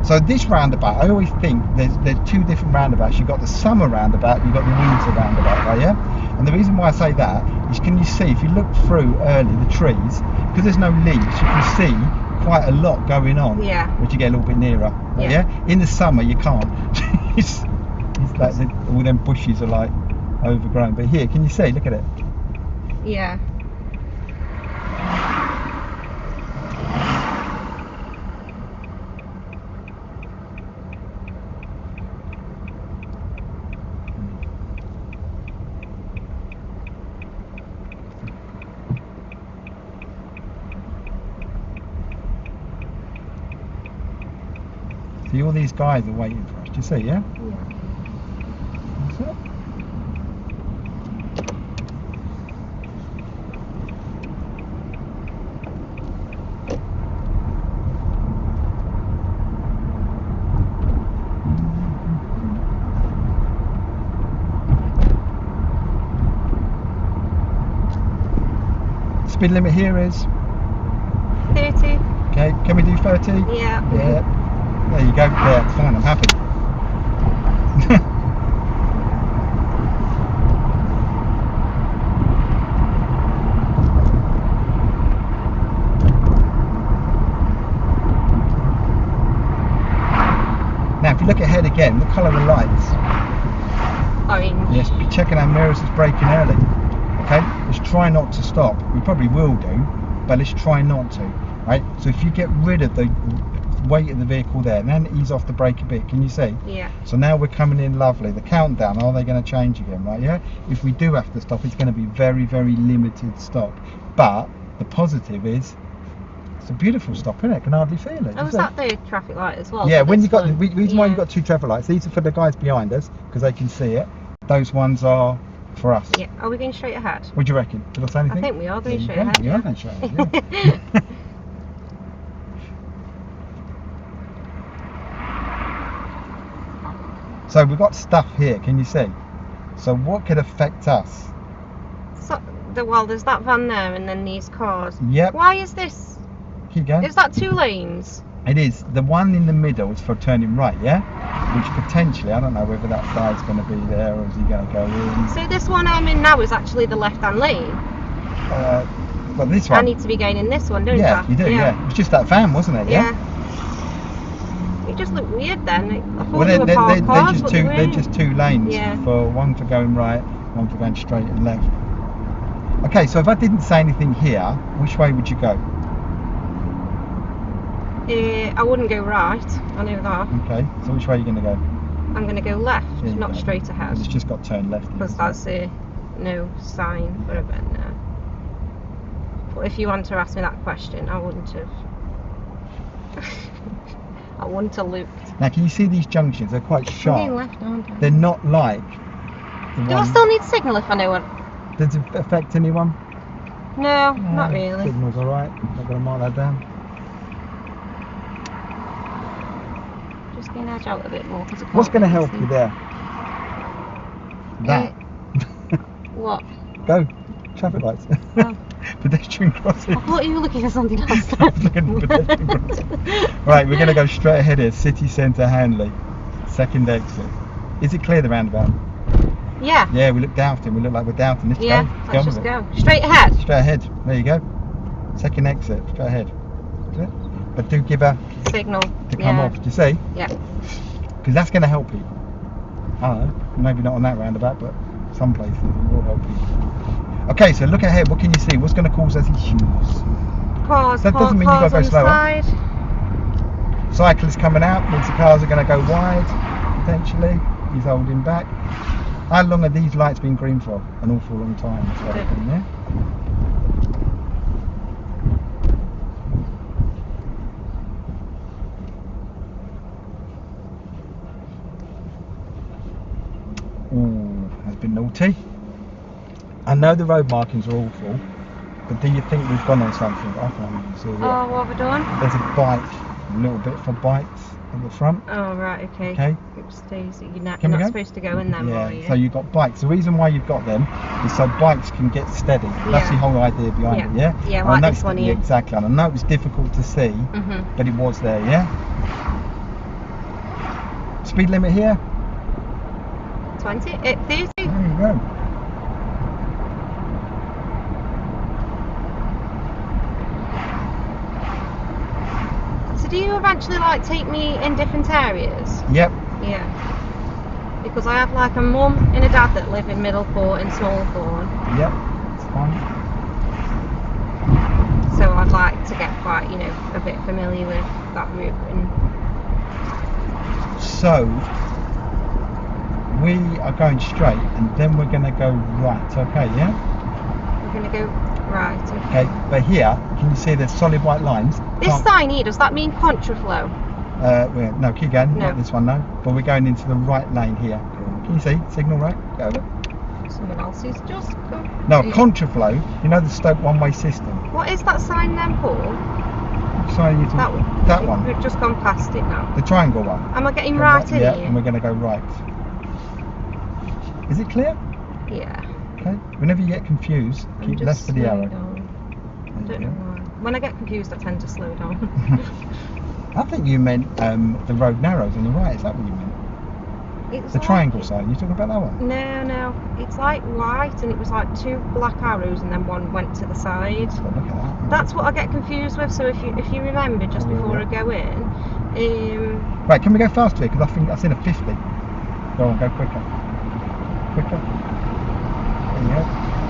So this roundabout, I always think there's 2 different roundabouts. You've got the summer roundabout, you've got the winter roundabout, right? Yeah. And the reason why I say that is, can you see if you look through early the trees, because there's no leaves, you can see quite a lot going on.
Yeah.
Once you get a little bit nearer. Right, yeah. In the summer you can't. It's like all them bushes are like overgrown, but here, can you see? Look at it.
Yeah.
See, all these guys are waiting for us. Do you see? Yeah.
Yeah.
That's it. Speed limit here is
30.
okay. Can we do 30?
Yeah.
Yeah. There you go. Yeah, fine. I'm happy. Now, if you look ahead again, what colour are the lights?
Orange.
Yes, be checking our mirrors is braking early. Okay, let's try not to stop. We probably will do, but let's try not to. Right. So if you get rid of the weight of the vehicle there, and then ease off the brake a bit. Can you see?
Yeah.
So now we're coming in lovely. The countdown, are they going to change again? Right. Yeah. If we do have to stop, it's going to be very, very limited stop. But the positive is, it's a beautiful stop, isn't it? I can hardly feel it.
Oh, was that the traffic light as well?
Yeah,
for
when
this
you got
one?
the reason why you got 2 traffic lights, these are for the guys behind us because they can see it. Those ones are for us.
Yeah. Are we going straight ahead?
What do you reckon? Did I say anything?
I think we are going straight
There you
ahead.
go. We are going straight ahead. Yeah. So we've got stuff here. Can you see? So what could affect us?
So, there's that van there, and then these cars.
Yep.
Why is this?
Keep going.
Is that 2 lanes?
It is. The one in the middle is for turning right, yeah? Which potentially, I don't know whether that side's going to be there or is he going to go in.
So this one I'm in now is actually the left-hand lane.
Well, this one.
I need to be going in this one, don't I?
Yeah, you do, yeah. It was just that van, wasn't it?
Yeah. It just looked weird then. I thought
Well,
they were parked cars, but
they're just 2 lanes.
Yeah.
For one for going right, one for going straight and left. Okay, so if I didn't say anything here, which way would you go?
I wouldn't go right, I know that.
Okay, so which way are you going to go?
I'm going to go left,
There you
not
go.
straight ahead.
It's just got turn left.
Because that's no sign for a bend there. But if you want to ask me that question, I wouldn't have. I wouldn't have looked.
Now, can you see these junctions? They're quite
I'm
sharp.
going left, aren't I?
They're not like the
Do I
one.
still need signal if I know what?
Does it affect anyone?
No, not really.
Signal's alright. Not going to mark that down.
Just going to edge out a bit more.
What's going to help you there? That.
What?
Go. Traffic lights.
Oh.
Pedestrian crossing.
I thought you were looking at something else.
Right, we're going to go straight ahead here. City centre, Hanley. Second exit. Is it clear, the roundabout?
Yeah.
Yeah, we look doubting. We look like we're doubting. Let's
Yeah,
go.
let's just go. Straight ahead.
Straight ahead. There you go. Second exit. Straight ahead. But do give a
signal
to come off. Do you see?
Yeah.
Because that's going to help people. I don't know. Maybe not on that roundabout, but some places it will help people. Okay, so look ahead. What can you see? What's going to cause us issues?
Cars.
That doesn't mean you've got to go slower.
Side.
Cyclists coming out means the cars are going to go wide, potentially. He's holding back. How long have these lights been green for? An awful long time. That's what I've been there. Ooh, that's been naughty. I know the road markings are awful, but do you think we've gone on something? I can't even see it.
Oh, what have we done?
There's a bike, a little bit for bikes at the front.
Oh, right, okay.
Okay.
It stays, you're not
Can we go?
supposed to go in them, are you?
So you've got bikes. The reason why you've got them is so bikes can get steady. That's the whole idea behind it, yeah?
Yeah, like this one here.
Yeah, exactly. And I know it was difficult to see, but it was there, yeah? Speed limit here?
20? 30?
There you go.
So do you eventually like take me in different areas?
Yep.
Yeah. Because I have like a mum and a dad that live in Middleport and Smallthorne.
Yep, it's fine.
So I'd like to get quite, a bit familiar with that route. And
so we are going straight and then we're going to go right, okay, yeah?
We're going to go right,
okay. But here, can you see there's solid white lines?
This sign here, does that mean contraflow?
No, keep going,
no.
Not this one, no. But we're going into the right lane here. Can you see? Signal right? Go.
Someone else is just go.
No, contraflow, you know the Stoke one-way system.
What is that sign then, Paul?
Sign you to that one.
We've just gone past it now.
The triangle one.
Am I getting right in
yeah,
here?
and we're going to go right. Is it clear?
Yeah.
Okay. Whenever you get confused, keep left to the arrow.
I don't know why. When I get confused, I tend to slow down.
I think you meant the road narrows on the right. Is that what you meant?
It's
the triangle sign. You talking about that one?
No. It's like white, and it was like two black arrows, and then one went to the side.
Look at that.
That's what I get confused with. So if you remember, just before I go in.
Right, can we go faster here? Because I think I've seen a 50. Go on, go quicker. Quicker. There you go.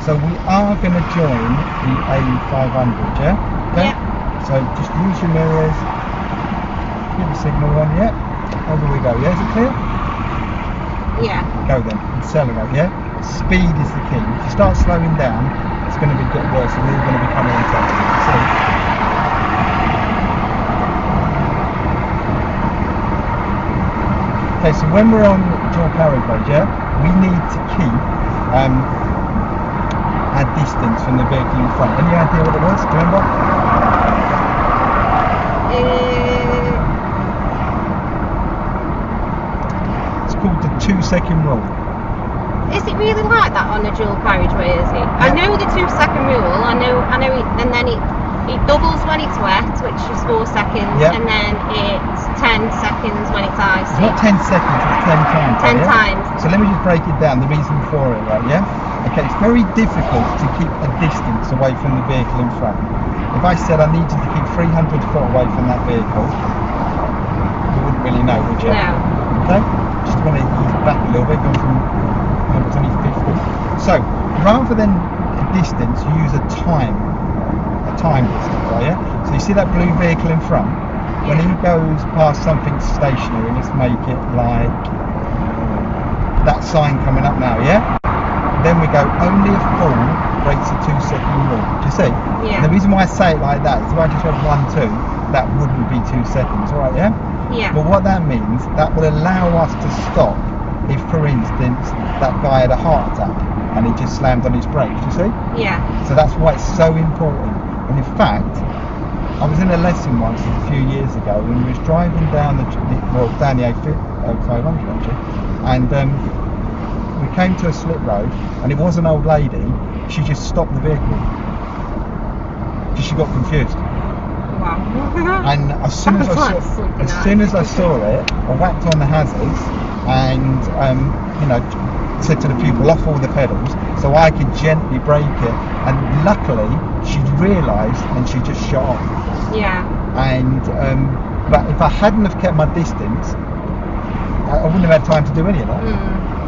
So we are going to join the A500, yeah? Okay?
Yeah.
So just use your mirrors. Give the signal on, yeah? Over we go, yeah? Is it clear?
Yeah.
Go then, accelerate, yeah? Speed is the key. If you start slowing down, it's going to get worse and you're going to be coming on top of it. See? Okay, so when we're on dual carriageways, yeah, we need to keep our distance from the vehicle in front. Any idea what it was? Do you remember? It's called the 2-second rule.
Is it really like that on a dual carriageway, is it? Yeah. I know the 2-second rule, I know it, and then it doubles when it's wet, which is 4 seconds, and then it's 10 seconds when it's icy.
It's not 10 seconds, it's 10 times.
10 times.
So let me just break it down, the reason for it, right, yeah? Okay, it's very difficult to keep a distance away from the vehicle in front. If I said I need you to keep 300 foot away from that vehicle, you wouldn't really know, would you?
No.
Okay? Just want to ease it back a little bit, go from, it's only 50. So, rather than a distance, you use a time distance, right, yeah? So you see that blue vehicle in front? When he goes past something stationary, let's make it like that sign coming up now, yeah? Then we go, only a fool breaks the 2-second rule. Do you see?
Yeah.
And the reason why I say it like that is if I just went 1, 2, that wouldn't be 2 seconds, right, yeah?
Yeah.
But what that means, that will allow us to stop if, for instance, that guy had a heart attack and he just slammed on his brakes, do you see?
Yeah.
So that's why it's so important. And in fact, I was in a lesson once a few years ago when we was driving down the A500 actually, and we came to a slip road and it was an old lady. She just stopped the vehicle because she got confused.
wow.
And as soon as I saw it, I whacked on the hazards and said to the pupil, off all the pedals, so I could gently brake it. And luckily, she'd realised and she just shot off.
Yeah.
And but if I hadn't have kept my distance, I wouldn't have had time to do any of that.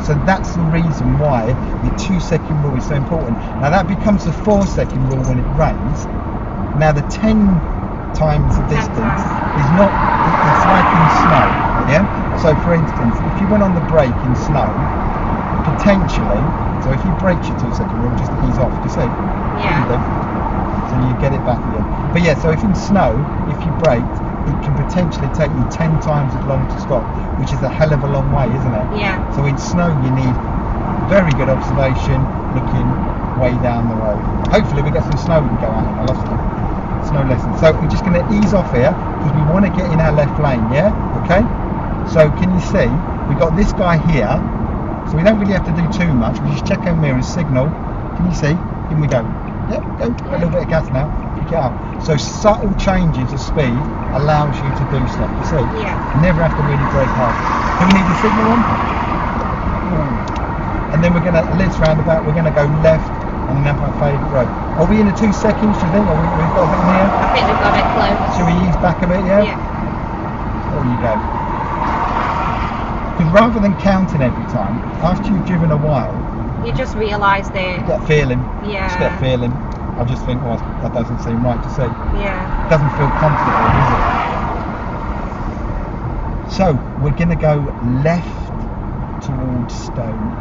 So that's the reason why the 2-second rule is so important. Now that becomes the 4-second rule when it rains. Now the 10 times the distance is not, it's like in snow, yeah? So for instance, if you went on the brake in snow, potentially, so if you brake your 2-second rule, just ease off, you see?
Yeah.
So you get it back again. But yeah, so if in snow, if you braked, it can potentially take you 10 times as long to stop, which is a hell of a long way, isn't it?
Yeah.
So in snow, you need very good observation, looking way down the road. Hopefully we get some snow we can go out in. I love snow lessons. So we're just going to ease off here because we want to get in our left lane, yeah? Okay? So can you see, we've got this guy here, so we don't really have to do too much. We just check our mirrors, signal. Can you see? In we go. Yep, go. A little bit of gas now. Pick it up. So subtle changes of speed allows you to do stuff. You see?
Yeah.
You never have to really brake hard. Do we need the signal on? And then we're going to, let's roundabout, we're going to go left and then up our favourite road. Are we in the 2 seconds, do you think? Or we've got a bit near?
I think we've got a bit close.
Should we ease back a bit, yeah?
Yeah.
There you go. Because rather than counting every time, after you've driven a while,
You just realise
you
that.
get a feeling.
Yeah.
Just get a feeling. I just think, well, that doesn't seem right to see.
Yeah.
It doesn't feel comfortable, does it? So we're going to go left towards Stone.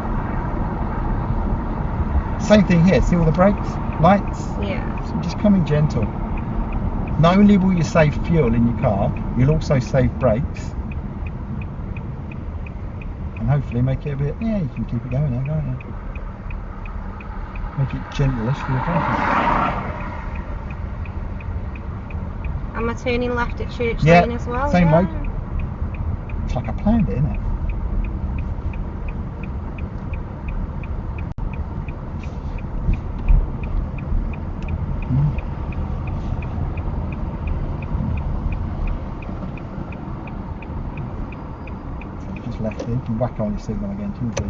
Same thing here. See all the brakes, lights.
Yeah.
So just coming gentle. Not only will you save fuel in your car, you'll also save brakes, and hopefully make it a bit. Yeah, you can keep it going now, can't you? Make it gentlish for your braking.
Am I turning left at Church
Yeah,
Lane as well?
same
yeah.
road. It's like I planned it, isn't it? Just left it. You can whack on your signal again, can you see?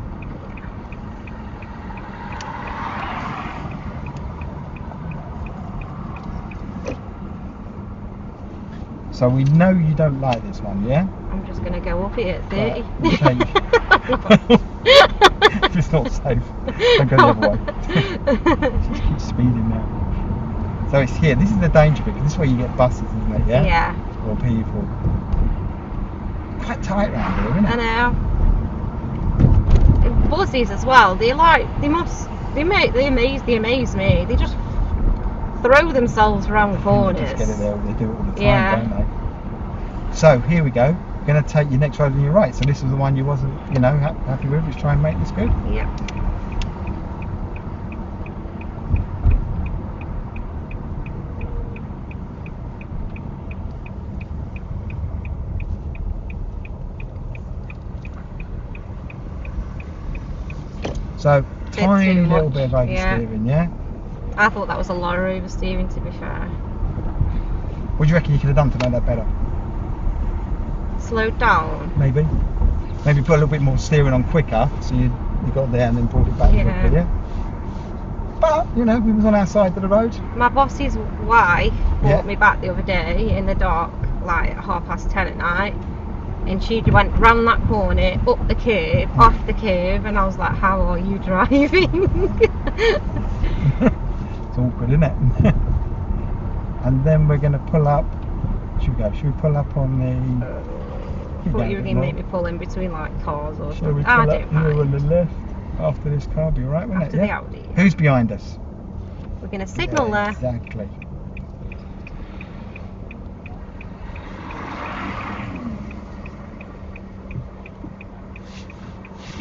So we know you don't like this one, yeah?
I'm just going to go up it at 30.
Right, if it's not safe, don't go the other way. Just keep speeding now. So it's here. This is the danger bit, because this is where you get buses, isn't it? Yeah.
Yeah.
Or people. Quite tight round here, isn't it?
I know. Buses as well. They amaze me. They just throw themselves around corners.
They just get it there. They do it all the time,
Yeah.
don't they? So here we go. We're going to take your next road on your right. So this was the one you wasn't, happy with. Let's try and make this good.
Yep.
So
Bit
tiny
too
little
much,
bit of oversteering, yeah?
I thought that was a lot of oversteering, to be fair.
What do you reckon you could have done to make that better?
Slowed down.
Maybe put a little bit more steering on quicker, so you got there and then brought it back quicker, yeah? But, we was on our side of the road.
My boss's wife brought
Yeah.
me back the other day in the dark, like at 10:30 at night. And she went round that corner, up the curve, off the curve, and I was like, how are you driving?
It's awkward, isn't it? And then we're going to pull up. Should we pull up on the...
I thought you were going to make me pull in between like cars or
Shall we
something. I
pull up
don't
here on the
mind.
left after this car? Be alright, won't
After
it?
the
Yeah?
Audi.
Who's behind us?
We're going to signal
Yeah,
there.
exactly.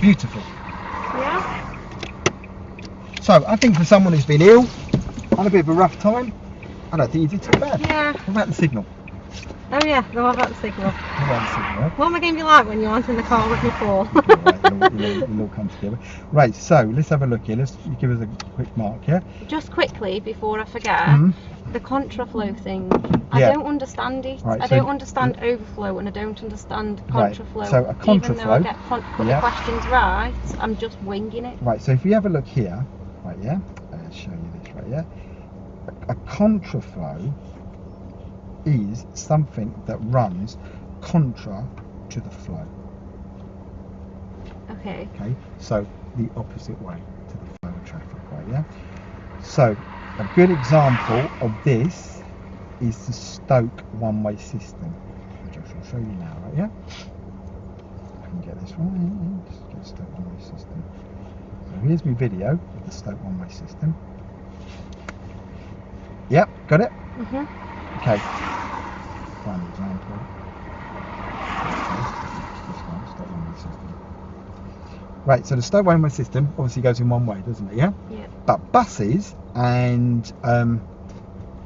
Beautiful.
Yeah?
So, I think for someone who's been ill, had a bit of a rough time, I don't think you did too bad.
Yeah.
What about the signal?
Oh yeah, no, what about the signal?
What about the signal?
What am I going to be like when you aren't in the car with me for?
Right, it'll all come together. Right, so let's have a look here. Let's give us a quick mark here.
Just quickly, before I forget, the contraflow thing. I don't understand it. Right, I don't understand overflow, and I don't understand contraflow.
Right, so a contraflow.
Even though I get a couple of questions right, I'm just winging it.
Right, so if you have a look here, right, yeah, I'll show you this, right, yeah. A contraflow is something that runs contra to the flow.
Okay.
Okay, so the opposite way to the flow of traffic, right, yeah? So a good example of this is the Stoke one-way system, which I shall show you now, right, yeah? I can get this right, just get Stoke one-way system. So here's my video of the Stoke one-way system. Yep, got it? Okay. Find an example. This one, Stoke one-way system. Right, so the Stoke one-way system obviously goes in one way, doesn't it? Yeah.
Yeah.
But buses and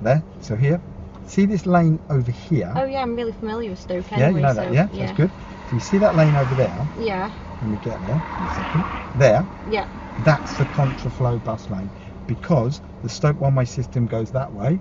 there, so here, see this lane over here?
Oh yeah, I'm really familiar with Stoke anyway.
Yeah, you know that. Yeah, that's good. So you see that lane over there?
Yeah.
When we get there in a second. There.
Yeah.
That's the contraflow bus lane, because the Stoke one-way system goes that way,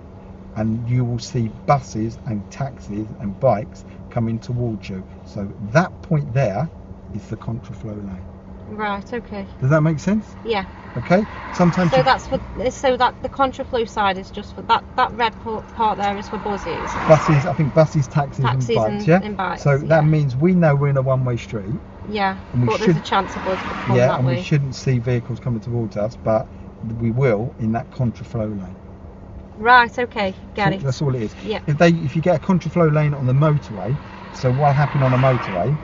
and you will see buses and taxis and bikes coming towards you. So that point there is the contraflow lane.
Right. Okay.
Does that make sense?
Yeah.
Okay. Sometimes.
So that's for. So that the contraflow side is just for that. That red part there is for buses.
Buses. I think buses, taxis and bikes.
And bikes,
So that means we know we're in a one-way street.
Yeah. But there's a chance of us coming that way.
We shouldn't see vehicles coming towards us, but we will in that contraflow lane.
Right. Okay. Get it.
That's all it is.
Yeah.
If you get a contraflow lane on the motorway, so what happened on a motorway,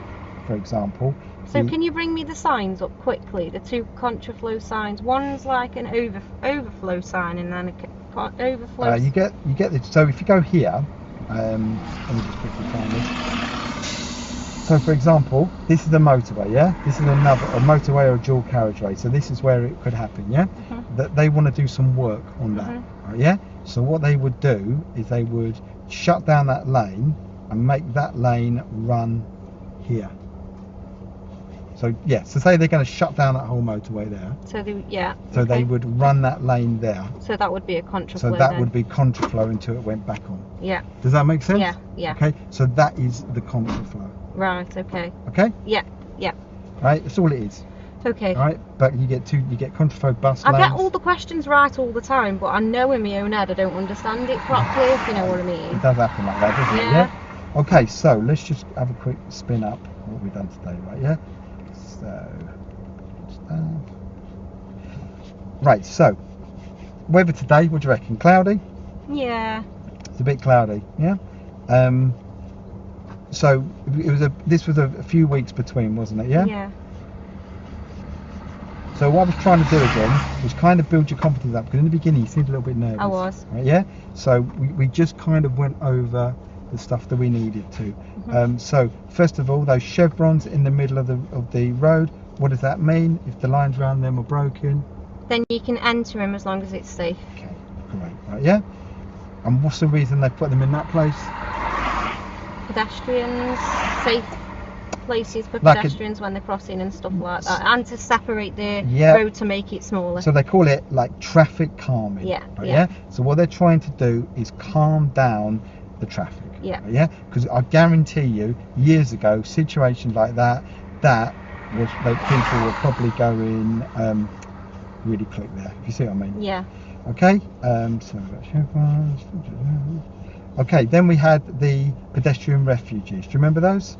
for example.
So can you bring me the signs up quickly? The two contraflow signs. One's like an overflow sign, and then a overflow.
You get this. So if you go here, let me just quickly find this. So for example, this is a motorway, yeah. This is a motorway or a dual carriageway. So this is where it could happen, yeah. That they want to do some work on that, right, yeah. So what they would do is they would shut down that lane and make that lane run here. So yeah, so say they're going to shut down that whole motorway there.
So
they would run that lane there.
So that would be a contraflow.
So that would be contraflow until it went back on.
Yeah.
Does that make sense?
Yeah. Yeah.
Okay. So that is the contraflow.
Right. Okay.
Okay.
Yeah. Yeah.
Right. That's all it is.
Okay.
All right. But you get contraflow bus
lanes. I get all the questions right all the time, but I know in my own head I don't understand it properly. If you know what I mean.
It does happen like that, doesn't it? Yeah. Okay. So let's just have a quick spin up what we've done today, right? Yeah. Right, so weather today, what do you reckon? Cloudy?
Yeah.
It's a bit cloudy, yeah. So this was a few weeks between, wasn't it? Yeah.
Yeah.
So what I was trying to do again was kind of build your confidence up, because in the beginning you seemed a little bit nervous.
I was.
Right, yeah. So we just kind of went over the stuff that we needed to. So first of all, those chevrons in the middle of the road, what does that mean? If the lines around them are broken,
then you can enter them as long as it's safe.
Okay, great. Right, yeah. And what's the reason they put them in that place?
Pedestrians, safe places for pedestrians when they're crossing and stuff like that, and to separate the road to make it smaller.
So they call it like traffic calming.
Yeah.
Right, yeah. So what they're trying to do is calm down the traffic.
Yeah.
Right, yeah. Because I guarantee you, years ago, situations like that was like people were probably going really quick there. If you see what I mean.
Yeah.
Okay. So we've got chevrons. Okay. Then we had the pedestrian refuges. Do you remember those?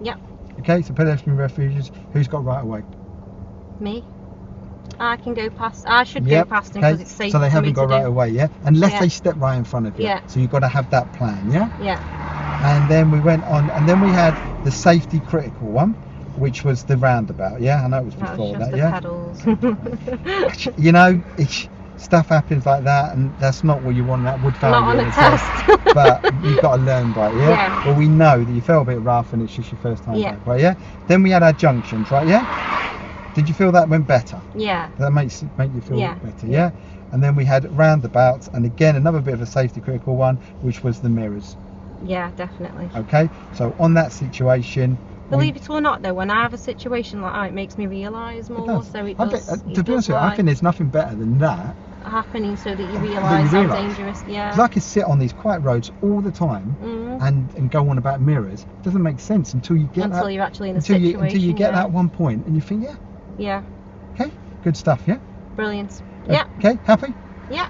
Yeah.
Okay. So pedestrian refuges. Who's got right away?
Me. I can go past. I should go past them because it's safe.
So they haven't got right away, yeah. Unless they step right in front of you.
Yeah.
So you've got to have that plan, yeah.
Yeah.
And then we went on, and then we had the safety critical one, which was the roundabout. Yeah, I know it was before that. Yeah.
Pedals.
You know, stuff happens like that, and that's not what you want. That would fail
not
you
on a test.
But you've got to learn by it. Yeah. Well, we know that you felt a bit rough, and it's just your first time back, right? Yeah. Then we had our junctions, right? Yeah. Did you feel that went better?
Yeah.
That make you feel
Yeah.
better, yeah? And then we had roundabouts, and again another bit of a safety critical one, which was the mirrors.
Yeah, definitely.
Okay, so on that situation,
Believe it or not, though, when I have a situation like that, it makes me realise more. So it does.
To be honest with you, I think there's nothing better than that
happening, so that you realise how dangerous. Yeah.
Because I could sit on these quiet roads all the time and go on about mirrors. It doesn't make sense until you get
until you're actually in the situation.
Until you get that one point and you think,
yeah.
Okay, good stuff, yeah.
Brilliant. Yeah.
Okay, happy?
Yeah.